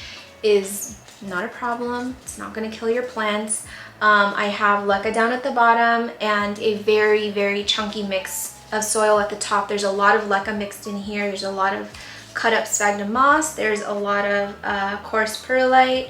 is not a problem. It's not going to kill your plants. I have leca down at the bottom and a very, very chunky mix of soil at the top. There's a lot of leca mixed in here. There's a lot of cut up sphagnum moss. There's a lot of coarse perlite,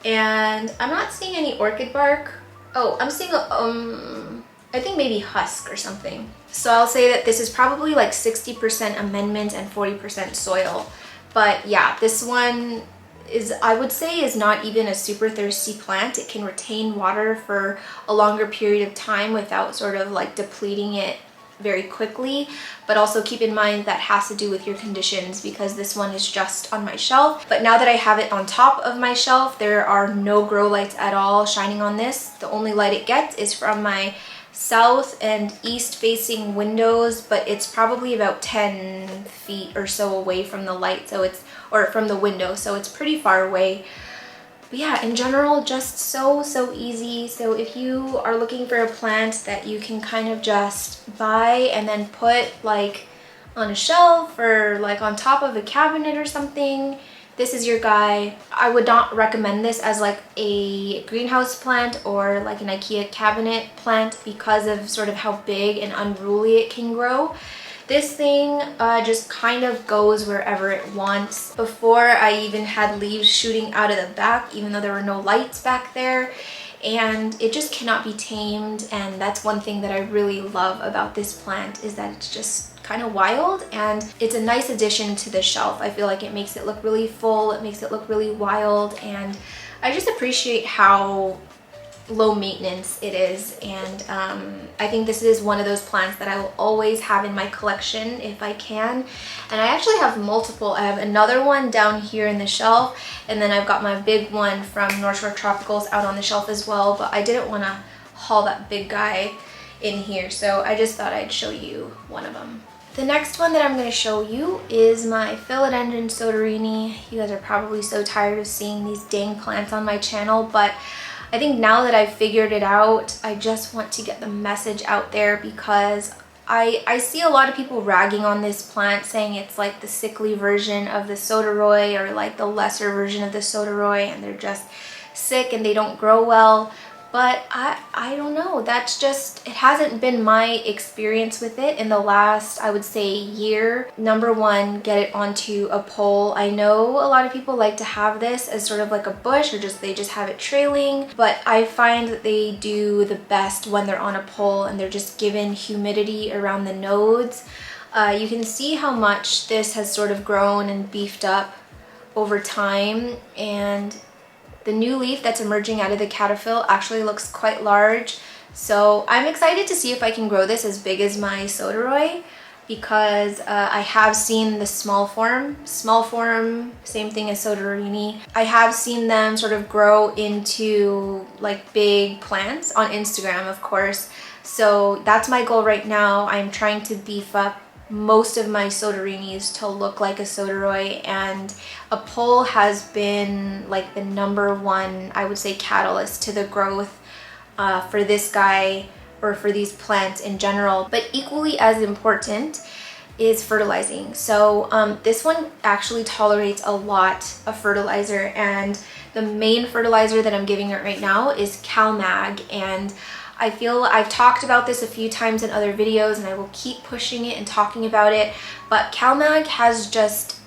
and I'm not seeing any orchid bark. Oh, I'm seeing I think maybe husk or something. So I'll say that this is probably like 60% amendment and 40% soil. But yeah, this one is, I would say, is not even a super thirsty plant. It can retain water for a longer period of time without sort of like depleting it very quickly. But also keep in mind that has to do with your conditions, because this one is just on my shelf. But now that I have it on top of my shelf, there are no grow lights at all shining on this. The only light it gets is from my south and east facing windows, but it's probably about 10 feet or so away from the light, so it's, or from the window, so it's pretty far away. But yeah, in general, just so easy. So if you are looking for a plant that you can kind of just buy and then put like on a shelf or like on top of a cabinet or something, this is your guy. I would not recommend this as like a greenhouse plant or like an IKEA cabinet plant because of sort of how big and unruly it can grow. This thing just kind of goes wherever it wants. Before, I even had leaves shooting out of the back, even though there were no lights back there. And it just cannot be tamed. And that's one thing that I really love about this plant, is that it's just kind of wild, and it's a nice addition to the shelf. I feel like it makes it look really full, it makes it look really wild, and I just appreciate how low maintenance it is. And I think this is one of those plants that I will always have in my collection if I can. And I actually have multiple. I have another one down here in the shelf, and then I've got my big one from North Shore Tropicals out on the shelf as well, but I didn't want to haul that big guy in here, so I just thought I'd show you one of them. The next one that I'm going to show you is my Philodendron sodiroi. You guys are probably so tired of seeing these dang plants on my channel, but I think now that I've figured it out, I just want to get the message out there, because I see a lot of people ragging on this plant, saying it's like the sickly version of the sodiroi, or like the lesser version of the sodiroi, and they're just sick and they don't grow well. But I don't know, that's just, it hasn't been my experience with it in the last, I would say, year. Number one, get it onto a pole. I know a lot of people like to have this as sort of like a bush, or just they just have it trailing, but I find that they do the best when they're on a pole and they're just given humidity around the nodes. You can see how much this has sort of grown and beefed up over time, and the new leaf that's emerging out of the caterpillar actually looks quite large. So I'm excited to see if I can grow this as big as my sodiroi, because I have seen the small form, same thing as sodiroi. I have seen them sort of grow into like big plants on Instagram, of course. So that's my goal right now. I'm trying to beef up most of my sodirinis to look like a sodiroi, and a pole has been like the number one, I would say, catalyst to the growth for this guy, or for these plants in general. But equally as important is fertilizing. So this one actually tolerates a lot of fertilizer, and the main fertilizer that I'm giving it right now is CalMag. And I feel I've talked about this a few times in other videos, and I will keep pushing it and talking about it, but CalMag has just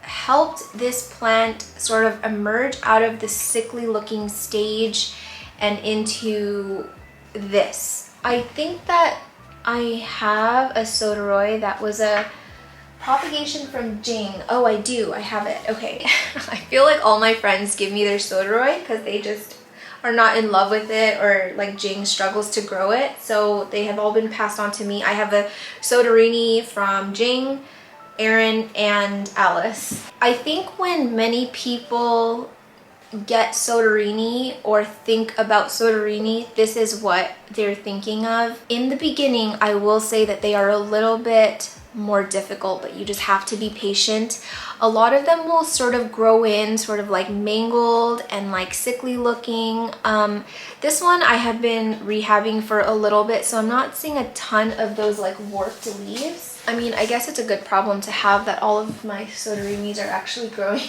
helped this plant sort of emerge out of the sickly looking stage and into this. I think that I have a sodiroi that was a propagation from Jing. Oh, I do, I have it. Okay. I feel like all my friends give me their sodiroi because they just are not in love with it, or like Jing struggles to grow it, so they have all been passed on to me. I have a sodiroi from Jing, Aaron, and Alice. I think when many people get sodiroi or think about sodiroi, this is what they're thinking of. In the beginning, I will say that they are a little bit more difficult, but you just have to be patient. A lot of them will sort of grow in sort of like mangled and like sickly looking. This one I have been rehabbing for a little bit, so I'm not seeing a ton of those like warped leaves. I mean, I guess it's a good problem to have that all of my sodorinis are actually growing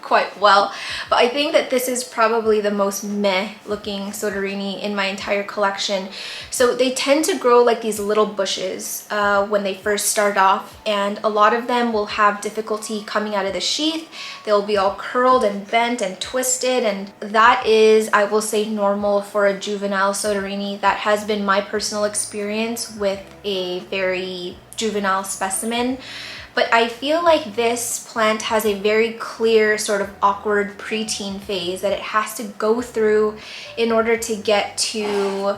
quite well. But I think that this is probably the most meh looking soderini in my entire collection. So they tend to grow like these little bushes when they first start off, and a lot of them will have difficulty coming out of the sheath. They'll be all curled and bent and twisted, and that is, I will say, normal for a juvenile soderini. That has been my personal experience with a very juvenile specimen. But I feel like this plant has a very clear sort of awkward preteen phase that it has to go through in order to get to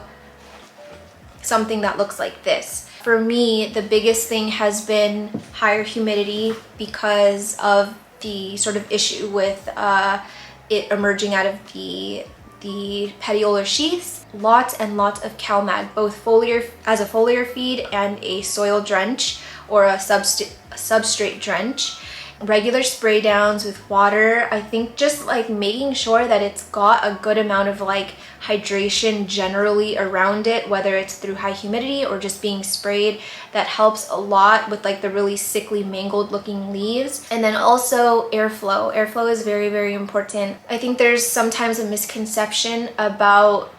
something that looks like this. For me, the biggest thing has been higher humidity because of the sort of issue with it emerging out of the petiolar sheaths. Lots and lots of CalMag, both foliar as a foliar feed and a soil drench or a substrate drench. Regular spray downs with water. I think just like making sure that it's got a good amount of like hydration generally around it, whether it's through high humidity or just being sprayed, that helps a lot with like the really sickly mangled looking leaves. And then also airflow. Airflow is very, very important. I think there's sometimes a misconception about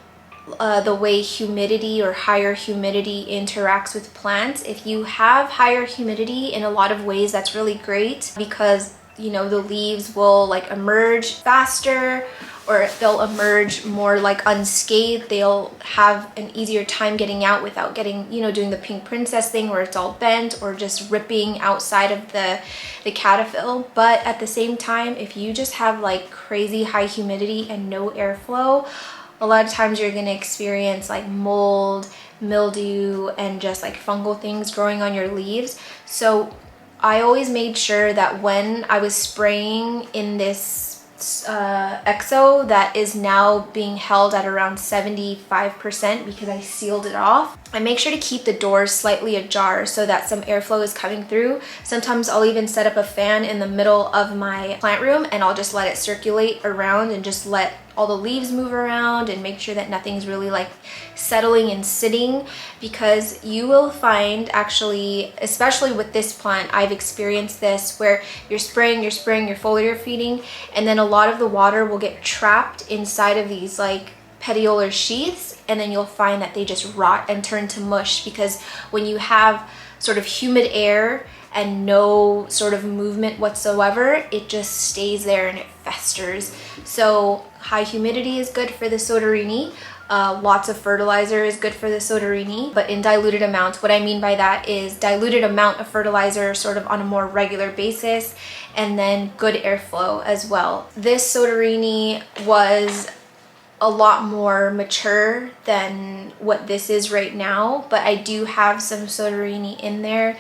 the way humidity or higher humidity interacts with plants. If you have higher humidity, in a lot of ways that's really great because, you know, the leaves will like emerge faster, or they'll emerge more like unscathed. They'll have an easier time getting out without getting, you know, doing the pink princess thing where it's all bent or just ripping outside of the cataphyll. But at the same time, if you just have like crazy high humidity and no airflow, a lot of times you're going to experience like mold, mildew, and just like fungal things growing on your leaves. So I always made sure that when I was spraying in this exo that is now being held at around 75% because I sealed it off, I make sure to keep the doors slightly ajar so that some airflow is coming through. Sometimes I'll even set up a fan in the middle of my plant room and I'll just let it circulate around and just let all the leaves move around and make sure that nothing's really like settling and sitting, because you will find, actually, especially with this plant, I've experienced this where you're spraying, you're foliar feeding, and then a lot of the water will get trapped inside of these like petiolar sheaths, and then you'll find that they just rot and turn to mush, because when you have sort of humid air and no sort of movement whatsoever, it just stays there and it festers. So high humidity is good for the soderini. Lots of fertilizer is good for the soderini, but in diluted amounts. What I mean by that is diluted amount of fertilizer sort of on a more regular basis, and then good airflow as well. This soderini was a lot more mature than what this is right now, but I do have some soderini in there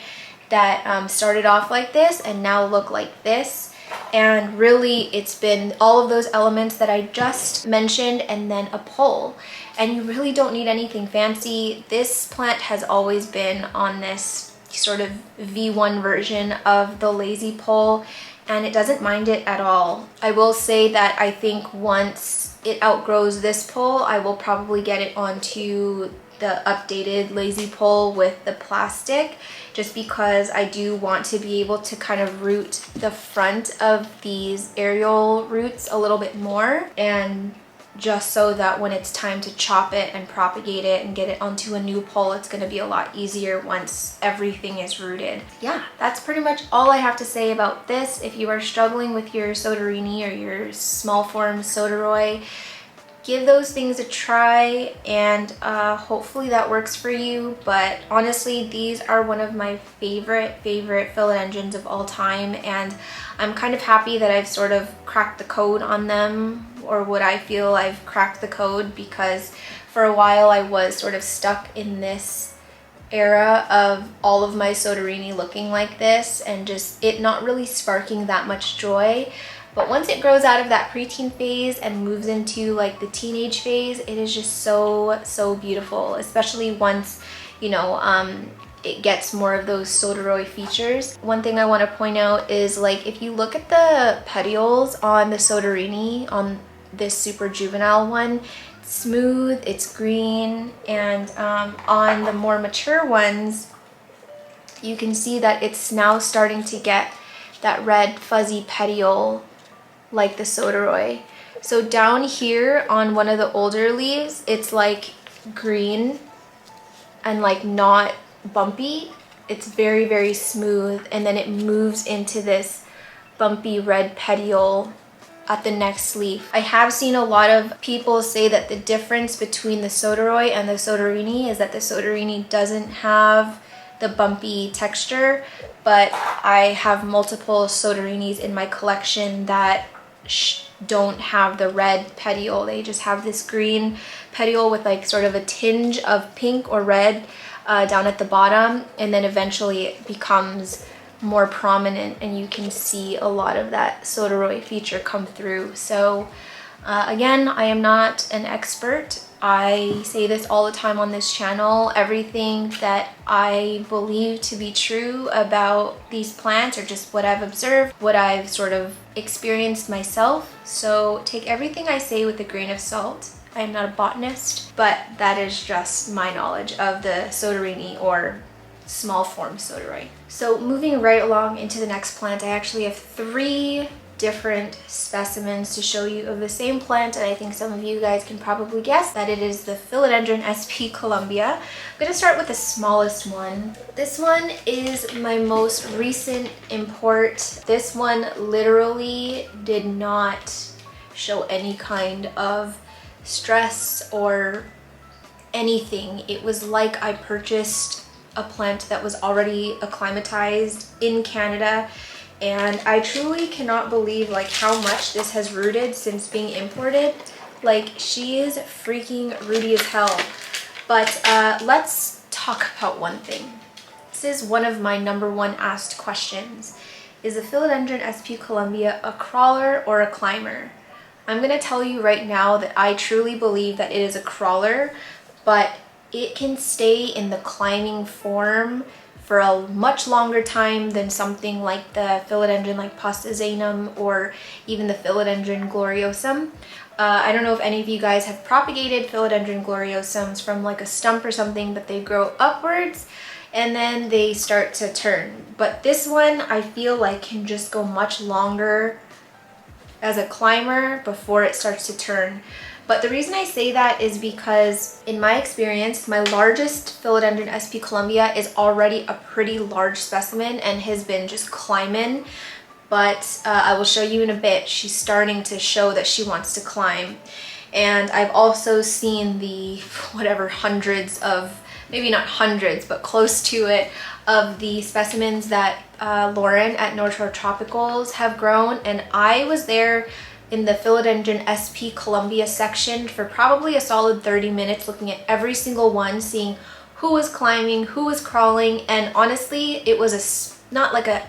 that started off like this and now look like this. And really it's been all of those elements that I just mentioned and then a pole. And you really don't need anything fancy. This plant has always been on this sort of V1 version of the lazy pole, and it doesn't mind it at all. I will say that I think once it outgrows this pole, I will probably get it onto the updated lazy pole with the plastic, just because I do want to be able to kind of root the front of these aerial roots a little bit more, and just so that when it's time to chop it and propagate it and get it onto a new pole, it's going to be a lot easier once everything is rooted. Yeah, that's pretty much all I have to say about this. If you are struggling with your soderini or your small form sodiroi, give those things a try, and hopefully that works for you. But honestly, these are one of my favorite philodendrons of all time, and I'm kind of happy that I've sort of cracked the code on them, or what I feel I've cracked the code, because for a while I was sort of stuck in this era of all of my soderini looking like this and just it not really sparking that much joy. But once it grows out of that preteen phase and moves into like the teenage phase, it is just so beautiful, especially once, you know, it gets more of those sodiroi features. One thing I want to point out is, like, if you look at the petioles on the soderini, on this super juvenile one, it's smooth, it's green, and on the more mature ones, you can see that it's now starting to get that red fuzzy petiole like the sodiroi. So down here on one of the older leaves, it's like green and like not bumpy. It's very smooth, and then it moves into this bumpy red petiole at the next leaf. I have seen a lot of people say that the difference between the sodiroi and the soderini is that the soderini doesn't have the bumpy texture, but I have multiple soderinis in my collection that don't have the red petiole. They just have this green petiole with like sort of a tinge of pink or red down at the bottom, and then eventually it becomes more prominent and you can see a lot of that sodiroi feature come through. So again, I am not an expert. I say this all the time on this channel. Everything that I believe to be true about these plants are just what I've observed, what I've sort of experienced myself. So take everything I say with a grain of salt. I am not a botanist, but that is just my knowledge of the soderini, or small form sodiroi. So moving right along into the next plant, I actually have 3 different specimens to show you of the same plant, and I think some of you guys can probably guess that it is the Philodendron SP Colombia. I'm going to start with the smallest one. This one is my most recent import. This one literally did not show any kind of stress or anything. It was like I purchased a plant that was already acclimatized in Canada, and I truly cannot believe like how much this has rooted since being imported. Like, she is freaking rooty as hell. But let's talk about one thing. This is one of my #1 asked questions. Is the Philodendron SP Colombia a crawler or a climber? I'm going to tell you right now that I truly believe that it is a crawler, but it can stay in the climbing form for a much longer time than something like the Philodendron like pastazanum, or even the Philodendron gloriosum. I don't know if any of you guys have propagated Philodendron gloriosums from like a stump or something, but they grow upwards and then they start to turn. But this one I feel like can just go much longer as a climber before it starts to turn. But the reason I say that is because in my experience, my largest Philodendron SP Colombia is already a pretty large specimen and has been just climbing. But I will show you in a bit, she's starting to show that she wants to climb. And I've also seen the whatever hundreds of, maybe not hundreds, but close to it, of the specimens that Lauren at Northshore Tropicals have grown. And I was there in the Philodendron SP Colombia section for probably a solid 30 minutes, looking at every single one, seeing who was climbing, who was crawling, and honestly, it was not like a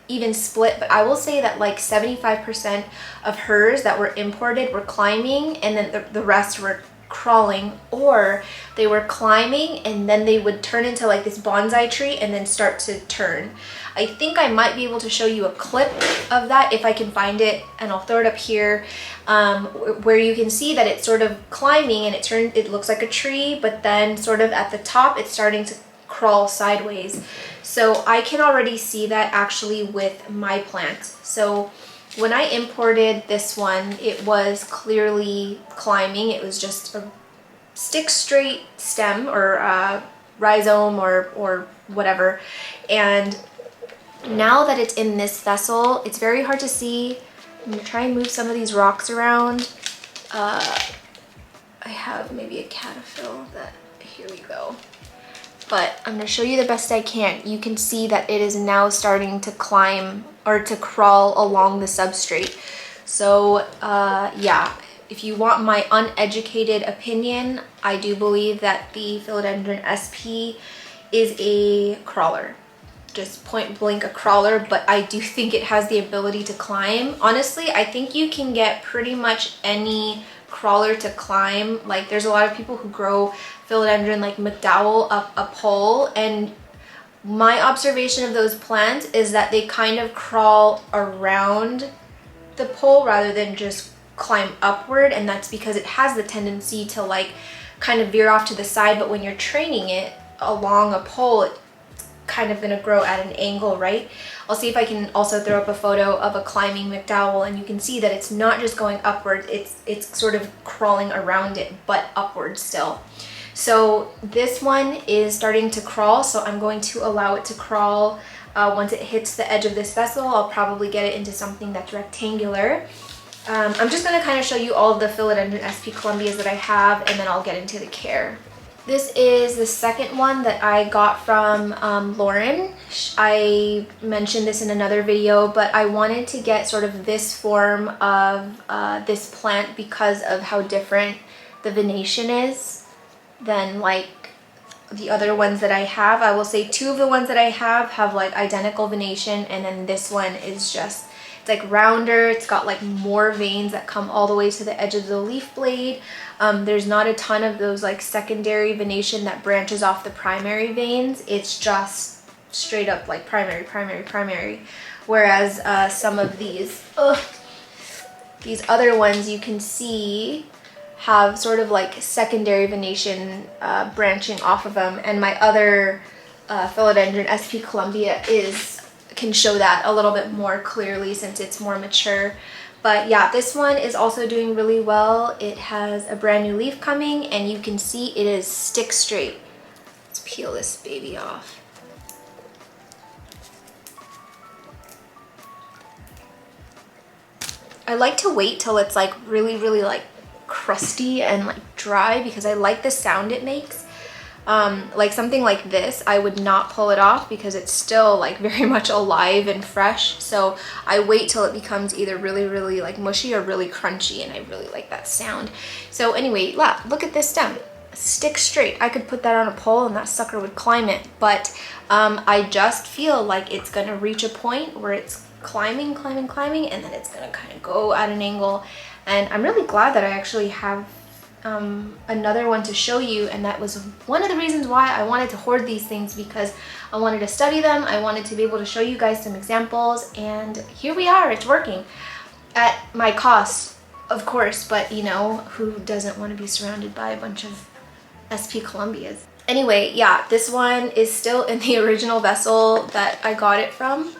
even split, but I will say that like 75% of hers that were imported were climbing, and then the rest were crawling, or they were climbing and then they would turn into like this bonsai tree and then start to turn. I think I might be able to show you a clip of that if I can find it, and I'll throw it up here, where you can see that it's sort of climbing and it looks like a tree, but then sort of at the top it's starting to crawl sideways. So I can already see that actually with my plant. So when I imported this one, it was clearly climbing. It was just a stick straight stem, or rhizome, or whatever. And now that it's in this vessel, it's very hard to see. I'm gonna try and move some of these rocks around. I have maybe a cataphil that, here we go. But I'm gonna show you the best I can. You can see that it is now starting to climb, or to crawl along the substrate. So yeah, if you want my uneducated opinion, I do believe that the Philodendron SP is a crawler. just point blank a crawler, but I do think it has the ability to climb. Honestly, I think you can get pretty much any crawler to climb. Like there's a lot of people who grow philodendron like McDowell up a pole, and my observation of those plants is that they kind of crawl around the pole rather than just climb upward, and that's because it has the tendency to like kind of veer off to the side, but when you're training it along a pole, it's kind of going to grow at an angle, right? I'll see if I can also throw up a photo of a climbing McDowell, and you can see that it's not just going upward, it's sort of crawling around it, but upward still. So this one is starting to crawl, so I'm going to allow it to crawl. Once it hits the edge of this vessel, I'll probably get it into something that's rectangular. I'm just going to kind of show you all of the Philodendron SP Columbias that I have, and then I'll get into the care. This is the second one that I got from Lauren. I mentioned this in another video, but I wanted to get sort of this form of this plant because of how different the venation is than like the other ones that I have. I will say 2 of the ones that I have like identical venation, and then this one is just, it's like rounder. It's got like more veins that come all the way to the edge of the leaf blade. There's not a ton of those like secondary venation that branches off the primary veins. It's just straight up like primary, primary, primary. Whereas some of these other ones you can see have sort of like secondary venation branching off of them, and my other Philodendron SP Columbia can show that a little bit more clearly since it's more mature. But yeah, this one is also doing really well. It has a brand new leaf coming, and you can see it is stick straight. Let's peel this baby off. I like to wait till it's like really, really like crusty and like dry because I like the sound it makes. Like something like this, I would not pull it off because it's still like very much alive and fresh. So I wait till it becomes either really, really like mushy or really crunchy, and I really like that sound. So anyway, look at this stem. Stick straight. I could put that on a pole and that sucker would climb it. But I just feel like it's gonna reach a point where it's climbing, climbing, climbing, and then it's gonna kind of go at an angle. And I'm really glad that I actually have another one to show you, and that was one of the reasons why I wanted to hoard these things, because I wanted to study them. I wanted to be able to show you guys some examples, and here we are. It's working at my cost, of course, but you know, who doesn't want to be surrounded by a bunch of SP Columbias? Anyway, yeah, this one is still in the original vessel that I got it from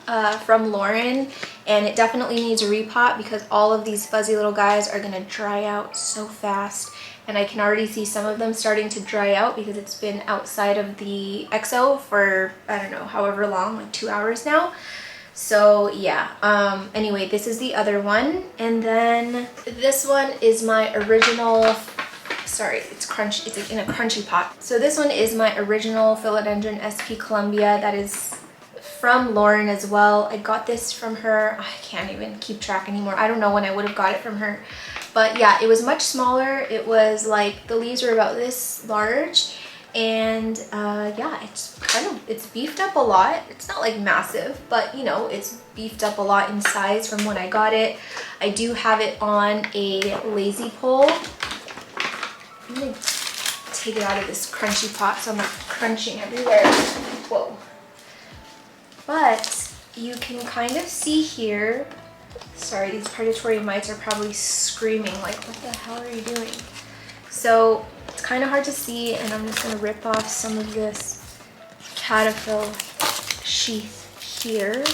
Lauren, and it definitely needs a repot because all of these fuzzy little guys are gonna dry out so fast. And I can already see some of them starting to dry out because it's been outside of the XO for, I don't know, however long, like 2 hours now. So yeah, anyway, this is the other one. And then this one is my original, sorry, it's crunchy, it's in a crunchy pot. So this one is my original Philodendron SP Columbia that is from Lauren as well. I got this from her, I can't even keep track anymore. I don't know when I would have got it from her. But yeah, it was much smaller. It was like, the leaves were about this large. And yeah, it's beefed up a lot. It's not like massive, but you know, it's beefed up a lot in size from when I got it. I do have it on a lazy pole. I'm gonna take it out of this crunchy pot so I'm not crunching everywhere. Whoa. But you can kind of see here, sorry, these predatory mites are probably screaming like, what the hell are you doing? So it's kind of hard to see, and I'm just gonna rip off some of this caterpillar sheath here.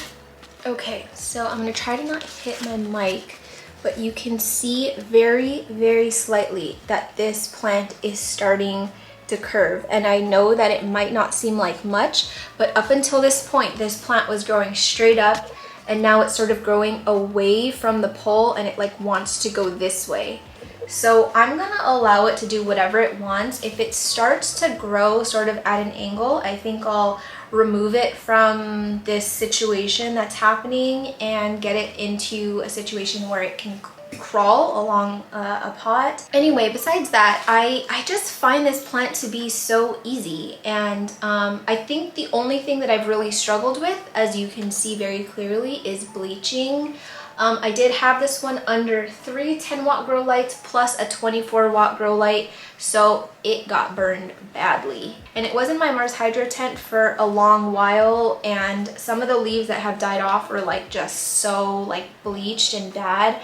Okay, so I'm gonna try to not hit my mic, but you can see very, very slightly that this plant is starting to curve. And I know that it might not seem like much, but up until this point, this plant was growing straight up, and now it's sort of growing away from the pole, and it like wants to go this way. So I'm gonna allow it to do whatever it wants. If it starts to grow sort of at an angle, I think I'll remove it from this situation that's happening and get it into a situation where it can crawl along a pot. Anyway, besides that, I just find this plant to be so easy, and I think the only thing that I've really struggled with, as you can see very clearly, is bleaching. I did have this one under 3 10-watt grow lights plus a 24-watt grow light, so it got burned badly. And it was in my Mars Hydro tent for a long while, and some of the leaves that have died off were like just so like bleached and bad.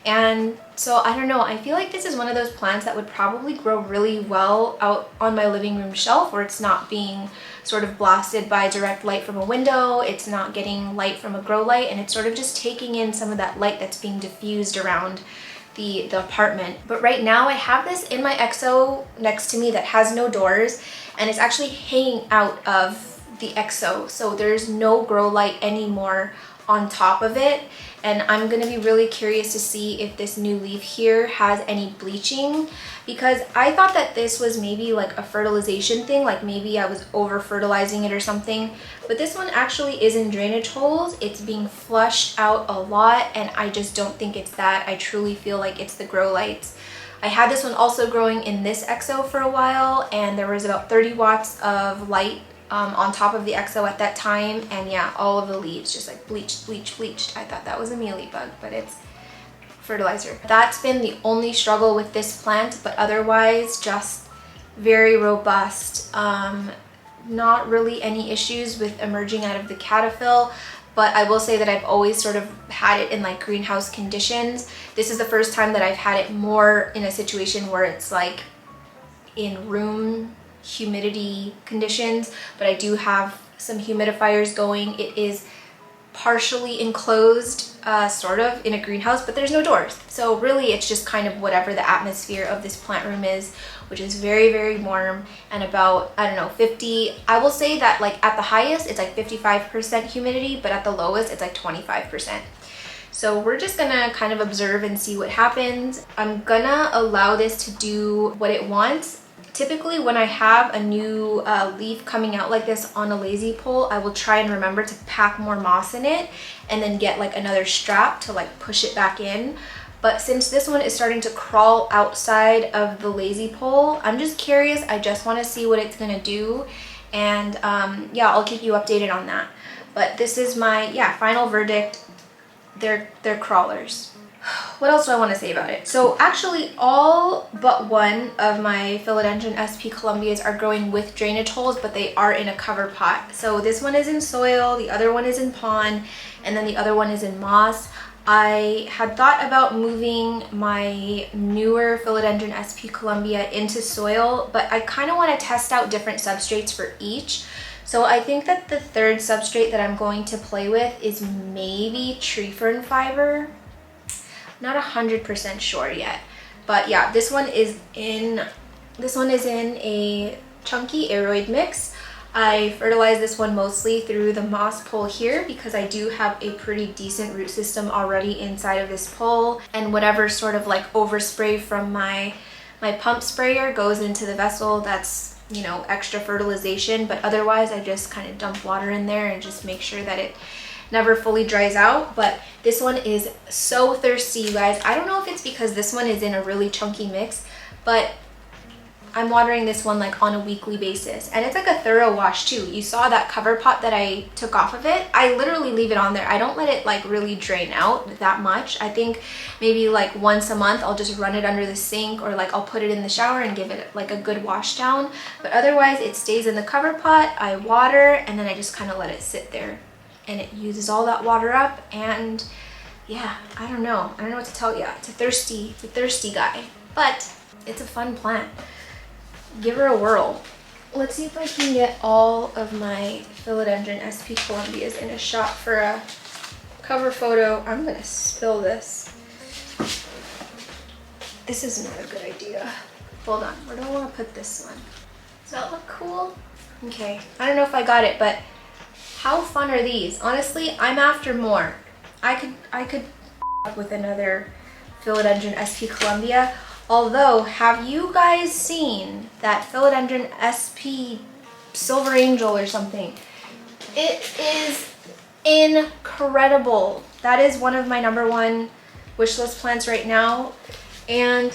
And so I don't know, I feel like this is one of those plants that would probably grow really well out on my living room shelf, where it's not being sort of blasted by direct light from a window, it's not getting light from a grow light, and it's sort of just taking in some of that light that's being diffused around the apartment. But right now I have this in my EXO next to me that has no doors, and it's actually hanging out of the EXO, so there's no grow light anymore on top of it. And I'm gonna be really curious to see if this new leaf here has any bleaching, because I thought that this was maybe like a fertilization thing, like maybe I was over fertilizing it or something, but this one actually is in drainage holes. It's being flushed out a lot, and I just don't think it's that. I truly feel like it's the grow lights. I had this one also growing in this EXO for a while, and there was about 30 watts of light on top of the EXO at that time, and yeah, all of the leaves just like bleached. I thought that was a mealybug, but it's fertilizer. That's been the only struggle with this plant, but otherwise just very robust. Not really any issues with emerging out of the cataphyll, but I will say that I've always sort of had it in like greenhouse conditions. This is the first time that I've had it more in a situation where it's like in room humidity conditions, but I do have some humidifiers going. It is partially enclosed, sort of in a greenhouse, but there's no doors. So really it's just kind of whatever the atmosphere of this plant room is, which is very, very warm, and about, I don't know, 50, I will say that like at the highest it's like 55% humidity, but at the lowest it's like 25%. So we're just gonna kind of observe and see what happens. I'm gonna allow this to do what it wants. Typically when I have a new leaf coming out like this on a lazy pole, I will try and remember to pack more moss in it and then get like another strap to like push it back in. But since this one is starting to crawl outside of the lazy pole, I'm just curious. I just want to see what it's gonna do, and yeah, I'll keep you updated on that. But this is my final verdict. They're crawlers. What else do I want to say about it? So actually all but one of my Philodendron SP Colombias are growing with drainage holes, but they are in a cover pot. So this one is in soil, the other one is in pond, and then the other one is in moss. I had thought about moving my newer Philodendron SP Colombia into soil, but I kind of want to test out different substrates for each. So I think that the third substrate that I'm going to play with is maybe tree fern fiber. Not 100% sure yet, but yeah, this one is in a chunky aeroid mix. I fertilize this one mostly through the moss pole here because I do have a pretty decent root system already inside of this pole, and whatever sort of like overspray from my pump sprayer goes into the vessel. That's, you know, extra fertilization, but otherwise I just kind of dump water in there and just make sure that it never fully dries out. But this one is so thirsty, you guys. I don't know if it's because this one is in a really chunky mix, but I'm watering this one like on a weekly basis, and it's like a thorough wash too. You saw that cover pot that I took off of it. I literally leave it on there. I don't let it like really drain out that much. I think maybe like once a month I'll just run it under the sink, or like I'll put it in the shower and give it like a good wash down. But otherwise it stays in the cover pot. I water, and then I just kind of let it sit there, and it uses all that water up. And yeah, I don't know what to tell you. It's a thirsty guy, but it's a fun plant. Give her a whirl. Let's see if I can get all of my Philodendron SP Colombias in a shot for a cover photo. I'm gonna spill this. This is not a good idea. Hold on, where do I want to put this one? Does that look cool? Okay, I don't know if I got it, but how fun are these? Honestly, I'm after more. I could with another Philodendron SP Colombia. Although, have you guys seen that Philodendron SP Silver Angel or something? It is incredible. That is one of my #1 wish list plants right now. And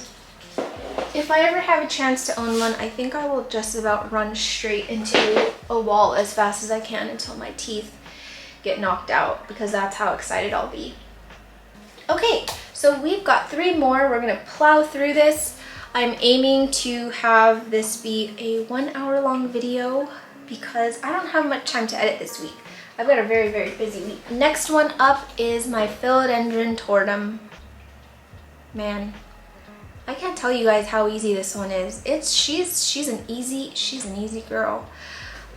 if I ever have a chance to own one, I think I will just about run straight into a wall as fast as I can until my teeth get knocked out, because that's how excited I'll be. Okay, so we've got 3 more. We're gonna plow through this. I'm aiming to have this be a 1-hour long video because I don't have much time to edit this week. I've got a very, very busy week. Next one up is my Philodendron tortum. Man, I can't tell you guys how easy this one is. She's an easy girl.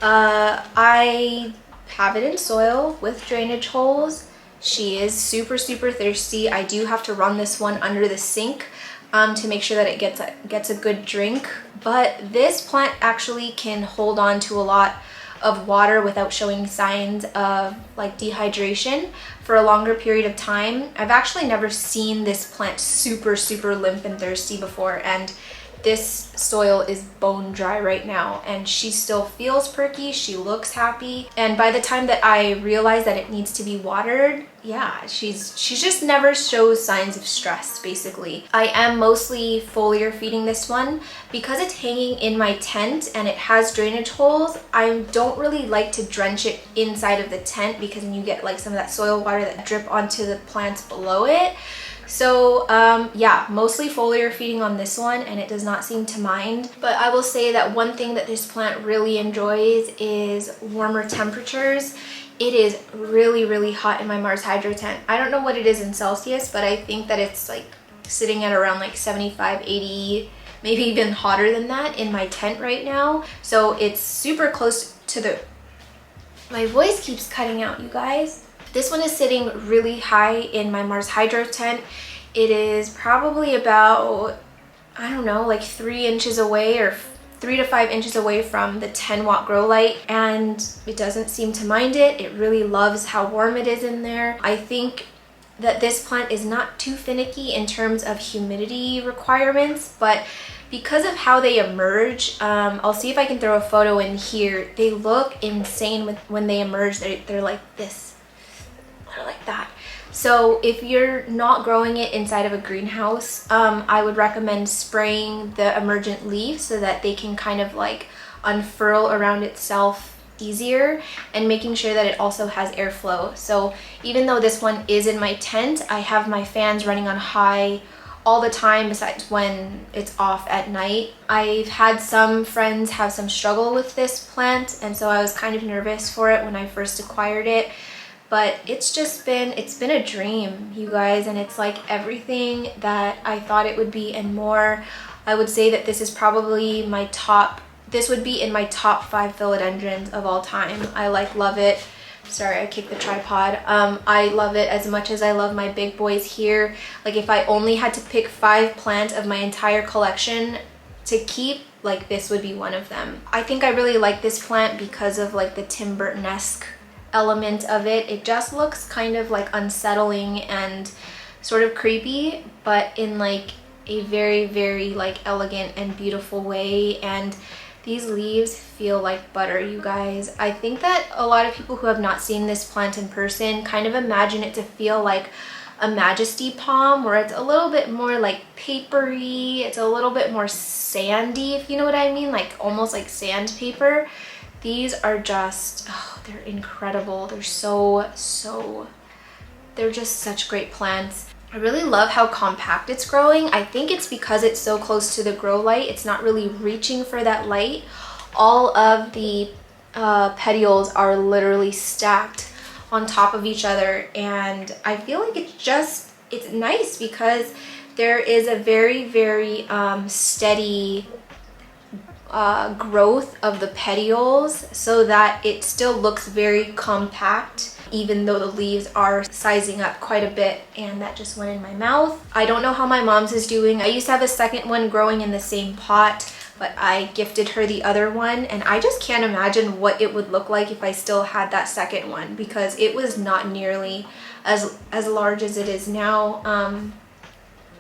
I have it in soil with drainage holes. She is super, super thirsty. I do have to run this one under the sink to make sure that it gets a good drink. But this plant actually can hold on to a lot of water without showing signs of like dehydration for a longer period of time. I've actually never seen this plant super, super limp and thirsty before, and this soil is bone dry right now, and she still feels perky, she looks happy, and by the time that I realize that it needs to be watered, yeah, she's just never shows signs of stress, basically. I am mostly foliar feeding this one because it's hanging in my tent and it has drainage holes. I don't really like to drench it inside of the tent because then you get like some of that soil water that drip onto the plants below it. So yeah, mostly foliar feeding on this one, and it does not seem to mind. But I will say that one thing that this plant really enjoys is warmer temperatures. It is really, really hot in my Mars Hydro tent. I don't know what it is in Celsius, but I think that it's like sitting at around like 75, 80, maybe even hotter than that in my tent right now. So it's super close to the... My voice keeps cutting out, you guys. This one is sitting really high in my Mars Hydro tent. It is probably about, I don't know, like 3 inches away, or 3 to 5 inches away from the 10-watt grow light, and it doesn't seem to mind it. It really loves how warm it is in there. I think that this plant is not too finicky in terms of humidity requirements, but because of how they emerge, I'll see if I can throw a photo in here. They look insane when they emerge. They're like this. Like that. So if you're not growing it inside of a greenhouse, I would recommend spraying the emergent leaves so that they can kind of like unfurl around itself easier, and making sure that it also has airflow. So even though this one is in my tent, I have my fans running on high all the time besides when it's off at night. I've had some friends have some struggle with this plant, and so I was kind of nervous for it when I first acquired it. But it's been a dream, you guys, and it's like everything that I thought it would be and more. I would say that this is probably this would be in my top 5 philodendrons of all time. I love it. Sorry, I kicked the tripod. I love it as much as I love my big boys here. Like if I only had to pick 5 plants of my entire collection to keep, like this would be one of them. I think I really like this plant because of like the Tim Burton-esque element of it. It just looks kind of like unsettling and sort of creepy, but in like a very, very like elegant and beautiful way. And these leaves feel like butter, you guys. I think that a lot of people who have not seen this plant in person kind of imagine it to feel like a Majesty palm, where it's a little bit more like papery, it's a little bit more sandy, if you know what I mean, like almost like sandpaper. These are just, oh, they're incredible. They're they're just such great plants. I really love how compact it's growing. I think it's because it's so close to the grow light. It's not really reaching for that light. All of the petioles are literally stacked on top of each other, and I feel like it's nice because there is a very, very steady growth of the petioles, so that it still looks very compact even though the leaves are sizing up quite a bit. And that just went in my mouth. I don't know how my mom's is doing. I used to have a second one growing in the same pot, but I gifted her the other one, and I just can't imagine what it would look like if I still had that second one, because it was not nearly as large as it is now.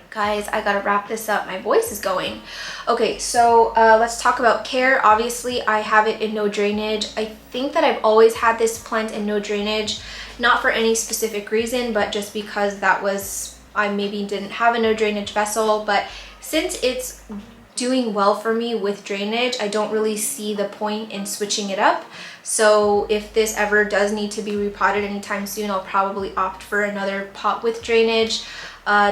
Guys, I gotta wrap this up. My voice is going. Okay, so let's talk about care. Obviously, I have it in no drainage. I think that I've always had this plant in no drainage, not for any specific reason, but just because that was I maybe didn't have a no drainage vessel, but since it's doing well for me with drainage, I don't really see the point in switching it up. So if this ever does need to be repotted anytime soon, I'll probably opt for another pot with drainage.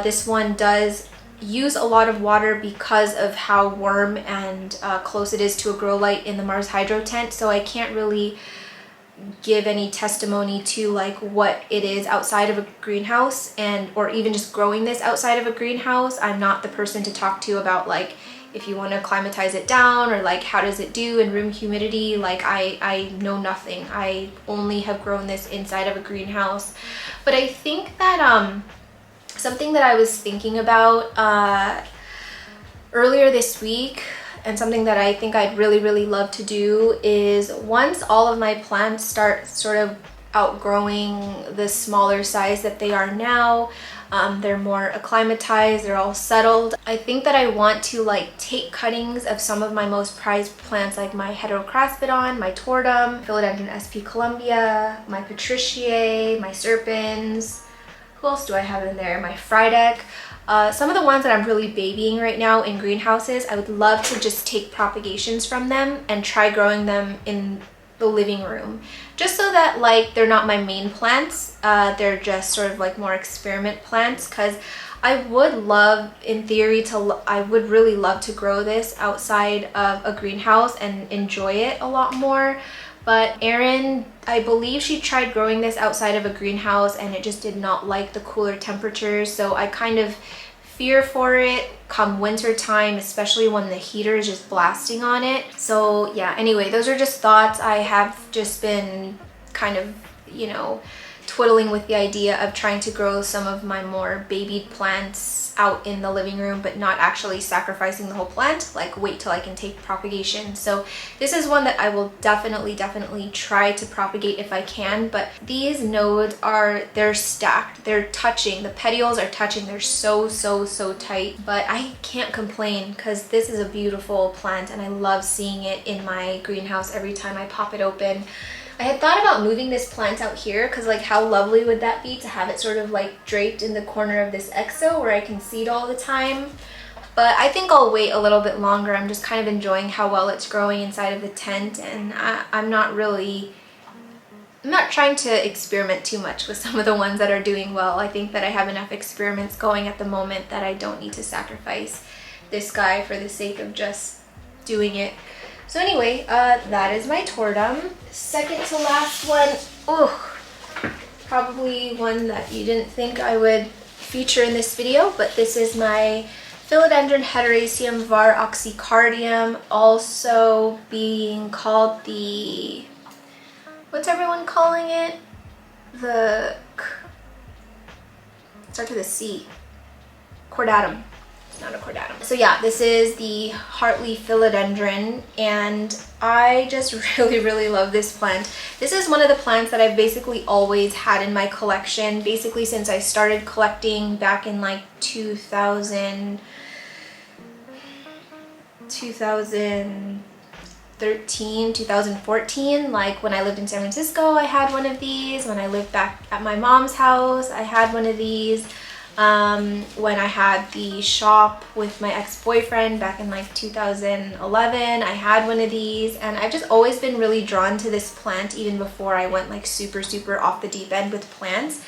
This one does use a lot of water because of how warm and close it is to a grow light in the Mars Hydro tent, so I can't really give any testimony to like what it is outside of a greenhouse, and or even just growing this outside of a greenhouse. I'm not the person to talk to about like if you want to climatize it down or like how does it do in room humidity. Like I know nothing. I only have grown this inside of a greenhouse. But I think that something that I was thinking about earlier this week, and something that I think I'd really love to do, is once all of my plants start sort of outgrowing the smaller size that they are now, they're more acclimatized, they're all settled, I think that I want to like take cuttings of some of my most prized plants, like my heterocraspidon, my tortum, Philodendron sp. Colombia, my patriciae, my serpens. Who else do I have in there? My frydek. Some of the ones that I'm really babying right now in greenhouses, I would love to just take propagations from them and try growing them in the living room, just so that like they're not my main plants, they're just sort of like more experiment plants, because I would love, in theory, I would really love to grow this outside of a greenhouse and enjoy it a lot more. But Erin, I believe she tried growing this outside of a greenhouse and it just did not like the cooler temperatures, so I kind of fear for it come winter time, especially when the heater is just blasting on it. So yeah, anyway, those are just thoughts. I have just been kind of, you know, twiddling with the idea of trying to grow some of my more babied plants out in the living room, but not actually sacrificing the whole plant, like wait till I can take propagation. So this is one that I will definitely try to propagate if I can. But these nodes they're stacked, they're touching, the petioles are touching, they're so tight, but I can't complain because this is a beautiful plant and I love seeing it in my greenhouse every time I pop it open. I had thought about moving this plant out here because like how lovely would that be to have it sort of like draped in the corner of this exo where I can see it all the time. But I think I'll wait a little bit longer. I'm just kind of enjoying how well it's growing inside of the tent, and I'm not trying to experiment too much with some of the ones that are doing well. I think that I have enough experiments going at the moment that I don't need to sacrifice this guy for the sake of just doing it. So anyway, that is my tortum. Second to last one, probably one that you didn't think I would feature in this video, but this is my Philodendron hederaceum var. oxycardium, also being called the, what's everyone calling it? Starts with a C. Cordatum. Not a cordatum. So yeah, this is the Hartley philodendron, and I just really love this plant. This is one of the plants that I've basically always had in my collection, basically since I started collecting back in like 2013, 2014. Like when I lived in San Francisco, I had one of these. When I lived back at my mom's house, I had one of these. When I had the shop with my ex-boyfriend back in like 2011, I had one of these, and I've just always been really drawn to this plant even before I went like super off the deep end with plants.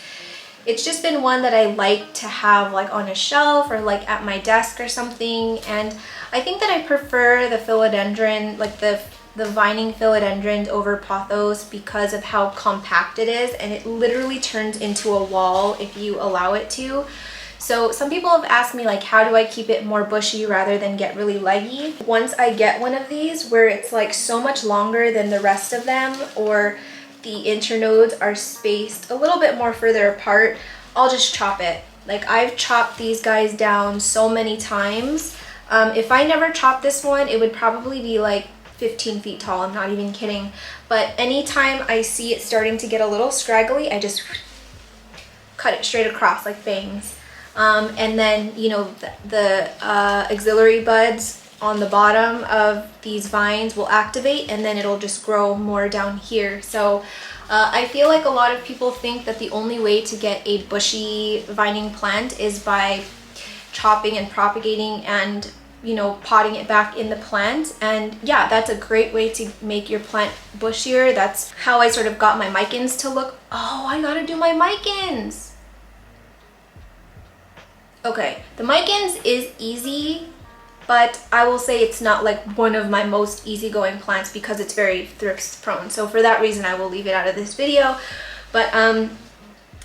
It's just been one that I like to have like on a shelf or like at my desk or something, and I think that I prefer the philodendron, like the vining philodendron over pothos, because of how compact it is, and it literally turns into a wall if you allow it to. So some people have asked me like, how do I keep it more bushy rather than get really leggy? Once I get one of these where it's like so much longer than the rest of them, or the internodes are spaced a little bit more further apart, I'll just chop it. Like I've chopped these guys down so many times. If I never chopped this one, it would probably be like 15 feet tall, I'm not even kidding. But anytime I see it starting to get a little scraggly, I just cut it straight across like bangs. And then, you know, the auxiliary buds on the bottom of these vines will activate, and then it'll just grow more down here. So I feel like a lot of people think that the only way to get a bushy vining plant is by chopping and propagating and, you know, potting it back in the plant. And yeah, that's a great way to make your plant bushier. That's how I sort of got my micans to look. Oh, I gotta do my micans. Okay, the micans is easy, but I will say it's not like one of my most easygoing plants because it's very thrips prone. So for that reason, I will leave it out of this video. But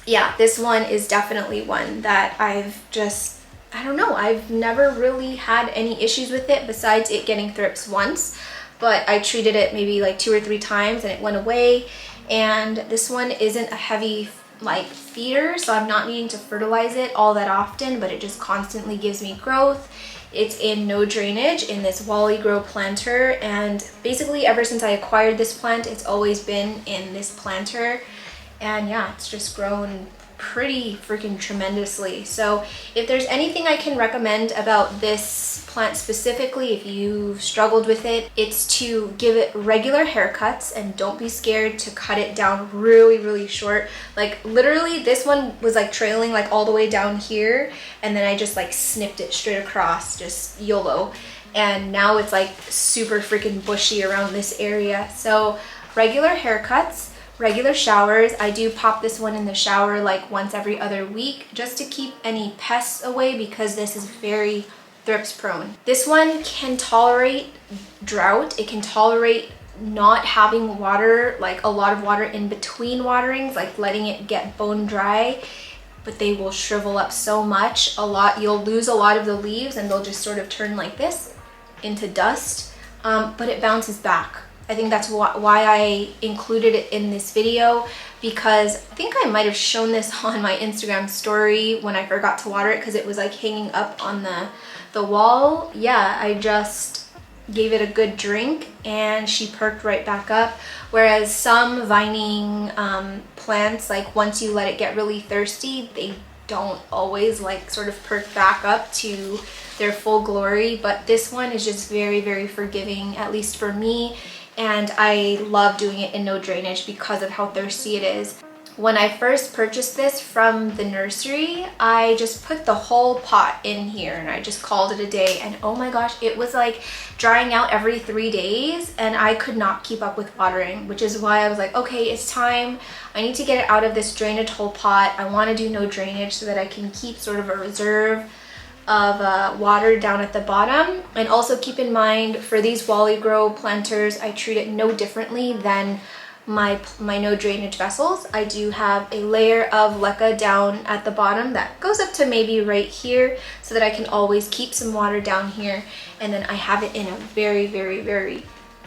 yeah, this one is definitely one that I've just, I don't know, I've never really had any issues with it besides it getting thrips once. But I treated it maybe like 2 or 3 times and it went away. And this one isn't a heavy like feeder, so I'm not needing to fertilize it all that often, but it just constantly gives me growth. It's in no drainage in this Wally Grow planter, and basically ever since I acquired this plant, it's always been in this planter. And yeah, it's just grown pretty freaking tremendously. So if there's anything I can recommend about this plant specifically, if you've struggled with it, it's to give it regular haircuts and don't be scared to cut it down really short. Like literally this one was like trailing like all the way down here, and then I just like snipped it straight across, just YOLO. And now it's like super freaking bushy around this area. So regular haircuts, regular showers. I do pop this one in the shower like once every other week just to keep any pests away because this is very thrips prone. This one can tolerate drought. It can tolerate not having water, like a lot of water in between waterings, like letting it get bone dry, but they will shrivel up so much. You'll lose a lot of the leaves and they'll just sort of turn like this into dust, but it bounces back. I think that's why I included it in this video, because I think I might have shown this on my Instagram story when I forgot to water it because it was like hanging up on the wall. Yeah, I just gave it a good drink and she perked right back up. Whereas some vining plants, like once you let it get really thirsty, they don't always like sort of perk back up to their full glory. But this one is just very forgiving, at least for me. And I love doing it in no drainage because of how thirsty it is. When I first purchased this from the nursery, I just put the whole pot in here and I just called it a day. And oh my gosh, it was like drying out every 3 days and I could not keep up with watering, which is why I was like, okay, it's time. I need to get it out of this drainage hole pot. I want to do no drainage so that I can keep sort of a reserve of water down at the bottom. And also keep in mind, for these Wally Grow planters, I treat it no differently than my no drainage vessels. I do have a layer of leca down at the bottom that goes up to maybe right here so that I can always keep some water down here. And then I have it in a very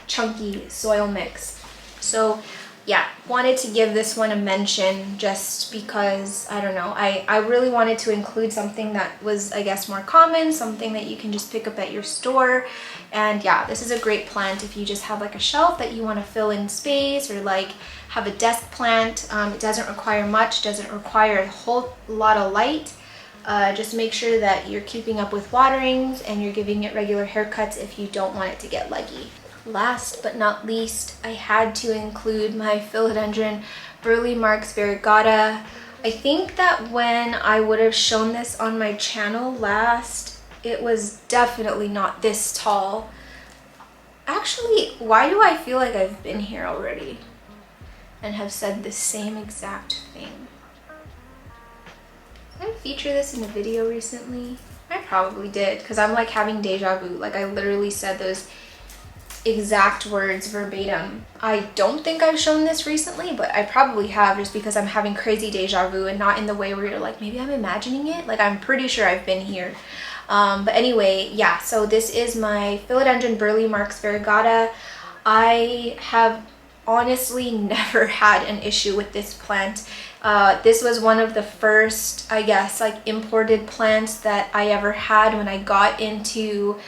chunky soil mix. So yeah, wanted to give this one a mention just because, I don't know, I really wanted to include something that was, I guess, more common, something that you can just pick up at your store. And yeah, this is a great plant if you just have like a shelf that you want to fill in space, or like have a desk plant. It doesn't require much, doesn't require a whole lot of light. Just make sure that you're keeping up with waterings and you're giving it regular haircuts if you don't want it to get leggy. Last but not least, I had to include my Philodendron Burle Marx variegata. I think that when I would have shown this on my channel last, it was definitely not this tall. Actually, why do I feel like I've been here already and have said the same exact thing? Did I feature this in a video recently? I probably did, because I'm like having deja vu. Like I literally said those exact words verbatim. I don't think I've shown this recently, but I probably have, just because I'm having crazy deja vu, and not in the way where you're like, maybe I'm imagining it. Like I'm pretty sure I've been here. But anyway, yeah, so this is my Philodendron Burle Marx variegata. I have honestly never had an issue with this plant. This was one of the first, I guess, like imported plants that I ever had when I got into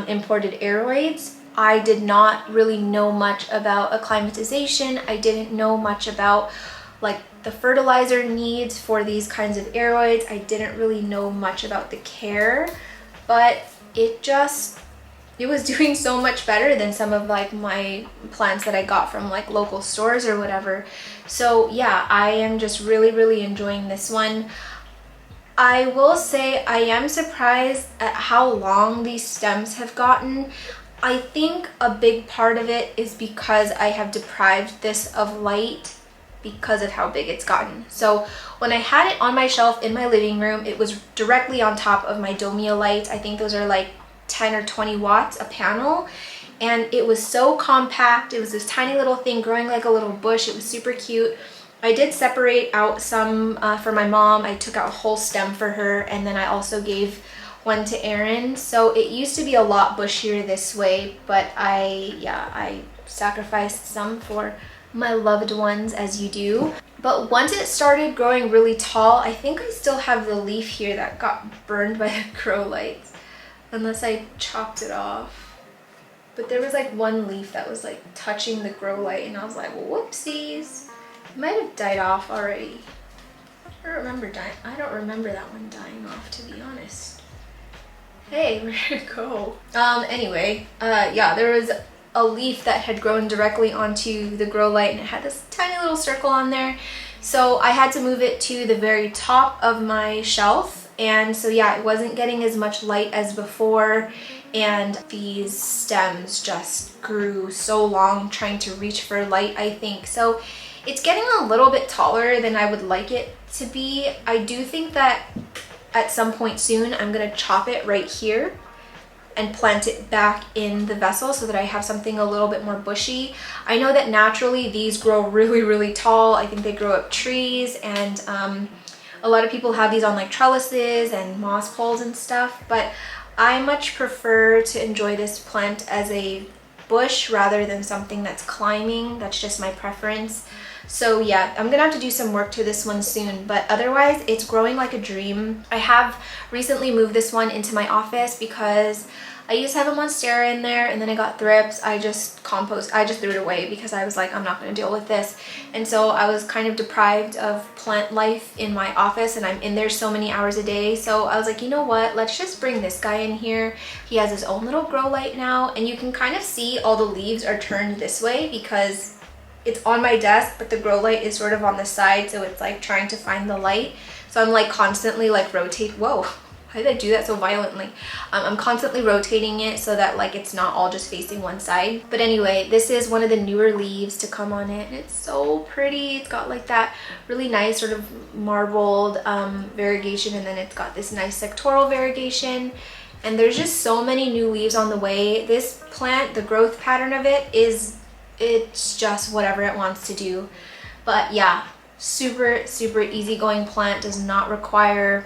imported aeroids. I did not really know much about acclimatization. I didn't know much about like the fertilizer needs for these kinds of aeroids. I didn't really know much about the care, but it just it was doing so much better than some of like my plants that I got from like local stores or whatever. So yeah, I am just really enjoying this one. I will say I am surprised at how long these stems have gotten. I think a big part of it is because I have deprived this of light because of how big it's gotten. So when I had it on my shelf in my living room, it was directly on top of my Domia lights. I think those are like 10 or 20 watts a panel, and it was so compact. It was this tiny little thing growing like a little bush. It was super cute. I did separate out some for my mom. I took out a whole stem for her, and then I also gave one to Erin. So it used to be a lot bushier this way, but I sacrificed some for my loved ones, as you do. But once it started growing really tall, I think I still have the leaf here that got burned by the grow lights, unless I chopped it off. But there was like one leaf that was like touching the grow light, and I was like, whoopsies. It might have died off already. I don't remember that one dying off, to be honest. Hey, where did it go? Anyway, yeah, there was a leaf that had grown directly onto the grow light, and it had this tiny little circle on there. So I had to move it to the very top of my shelf. And so yeah, it wasn't getting as much light as before, and these stems just grew so long trying to reach for light, I think. So it's getting a little bit taller than I would like it to be. I do think that at some point soon I'm gonna chop it right here and plant it back in the vessel so that I have something a little bit more bushy. I know that naturally these grow really tall. I think they grow up trees, and a lot of people have these on like trellises and moss poles and stuff, but I much prefer to enjoy this plant as a bush rather than something that's climbing. That's just my preference. So yeah, I'm gonna have to do some work to this one soon, but otherwise it's growing like a dream. I have recently moved this one into my office because I used to have a monstera in there, and then I got thrips. I just threw it away because I was like, I'm not gonna deal with this. And so I was kind of deprived of plant life in my office, and I'm in there so many hours a day. So I was like, you know what, let's just bring this guy in here. He has his own little grow light now, and you can kind of see all the leaves are turned this way because it's on my desk, but the grow light is sort of on the side, so it's like trying to find the light. So I'm like constantly like whoa, how did I do that so violently? I'm constantly rotating it so that like it's not all just facing one side. But anyway, this is one of the newer leaves to come on it, and it's so pretty. It's got like that really nice sort of marbled variegation, and then it's got this nice sectoral variegation. And there's just so many new leaves on the way. This plant, the growth pattern of it it's just whatever it wants to do. But yeah, super easygoing plant. Does not require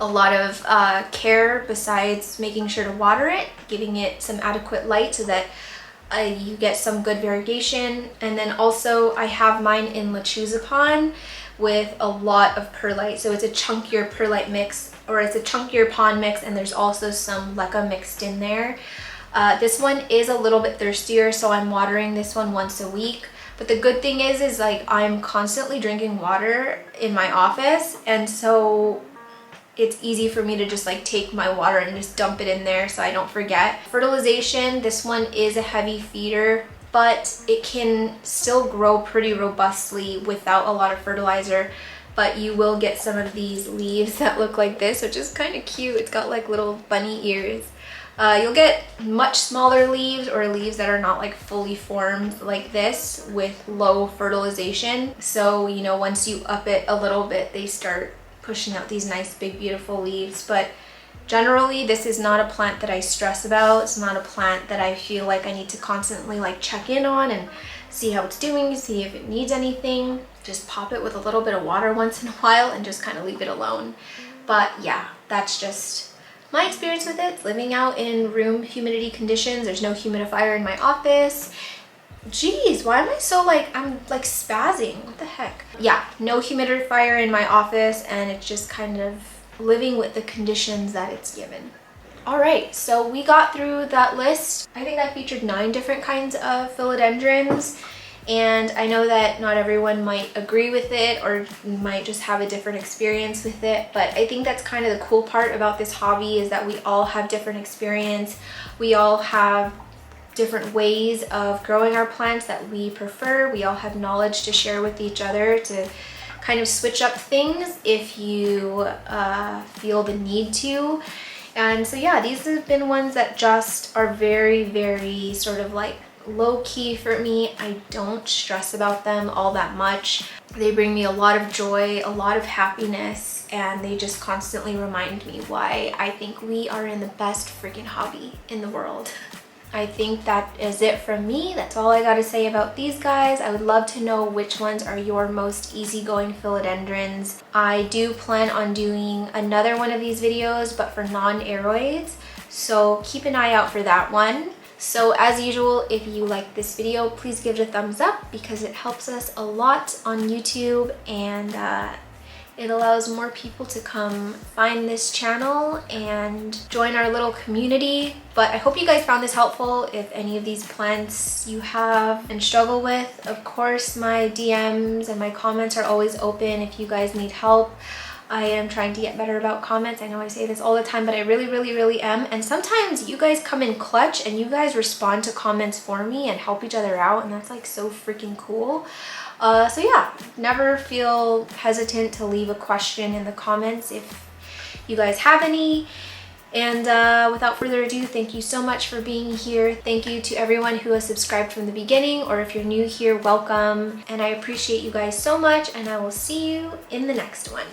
a lot of care besides making sure to water it, giving it some adequate light so that you get some good variegation. And then also I have mine in lechuzapon with a lot of perlite, so it's a chunkier perlite mix, or it's a chunkier pond mix, and there's also some leca mixed in there. This one is a little bit thirstier, so I'm watering this one once a week. But the good thing is like I'm constantly drinking water in my office, and so it's easy for me to just like take my water and just dump it in there so I don't forget. Fertilization, this one is a heavy feeder, but it can still grow pretty robustly without a lot of fertilizer. But you will get some of these leaves that look like this, which is kind of cute. It's got like little bunny ears. You'll get much smaller leaves, or leaves that are not like fully formed like this with low fertilization. So, you know, once you up it a little bit, they start pushing out these nice big beautiful leaves. But generally this is not a plant that I stress about. It's not a plant that I feel like I need to constantly like check in on and see how it's doing, see if it needs anything. Just pop it with a little bit of water once in a while and just kind of leave it alone. But yeah, that's just my experience with it. It's living out in room humidity conditions. There's no humidifier in my office. Jeez, why am I so like, I'm like spazzing, what the heck? Yeah, no humidifier in my office, and it's just kind of living with the conditions that it's given. All right, so we got through that list. I think that featured 9 different kinds of philodendrons, And I know that not everyone might agree with it or might just have a different experience with it, but I think that's kind of the cool part about this hobby is that we all have different experience. We all have different ways of growing our plants that we prefer. We all have knowledge to share with each other to kind of switch up things if you feel the need to. And so yeah, these have been ones that just are very, very sort of like low-key for me. I don't stress about them all that much. They bring me a lot of joy, a lot of happiness, and they just constantly remind me why I think we are in the best freaking hobby in the world. I think that is it from me. That's all I gotta say about these guys. I would love to know which ones are your most easygoing philodendrons. I do plan on doing another one of these videos, but for non-aeroids, so keep an eye out for that one. So as usual, if you like this video, please give it a thumbs up because it helps us a lot on YouTube, and it allows more people to come find this channel and join our little community. But I hope you guys found this helpful. If any of these plants you have and struggle with, of course my DMs and my comments are always open if you guys need help. I am trying to get better about comments. I know I say this all the time, but I really am. And sometimes you guys come in clutch and you guys respond to comments for me and help each other out, and that's like so freaking cool. So yeah, never feel hesitant to leave a question in the comments if you guys have any. And without further ado, thank you so much for being here. Thank you to everyone who has subscribed from the beginning, or if you're new here, welcome. And I appreciate you guys so much, and I will see you in the next one.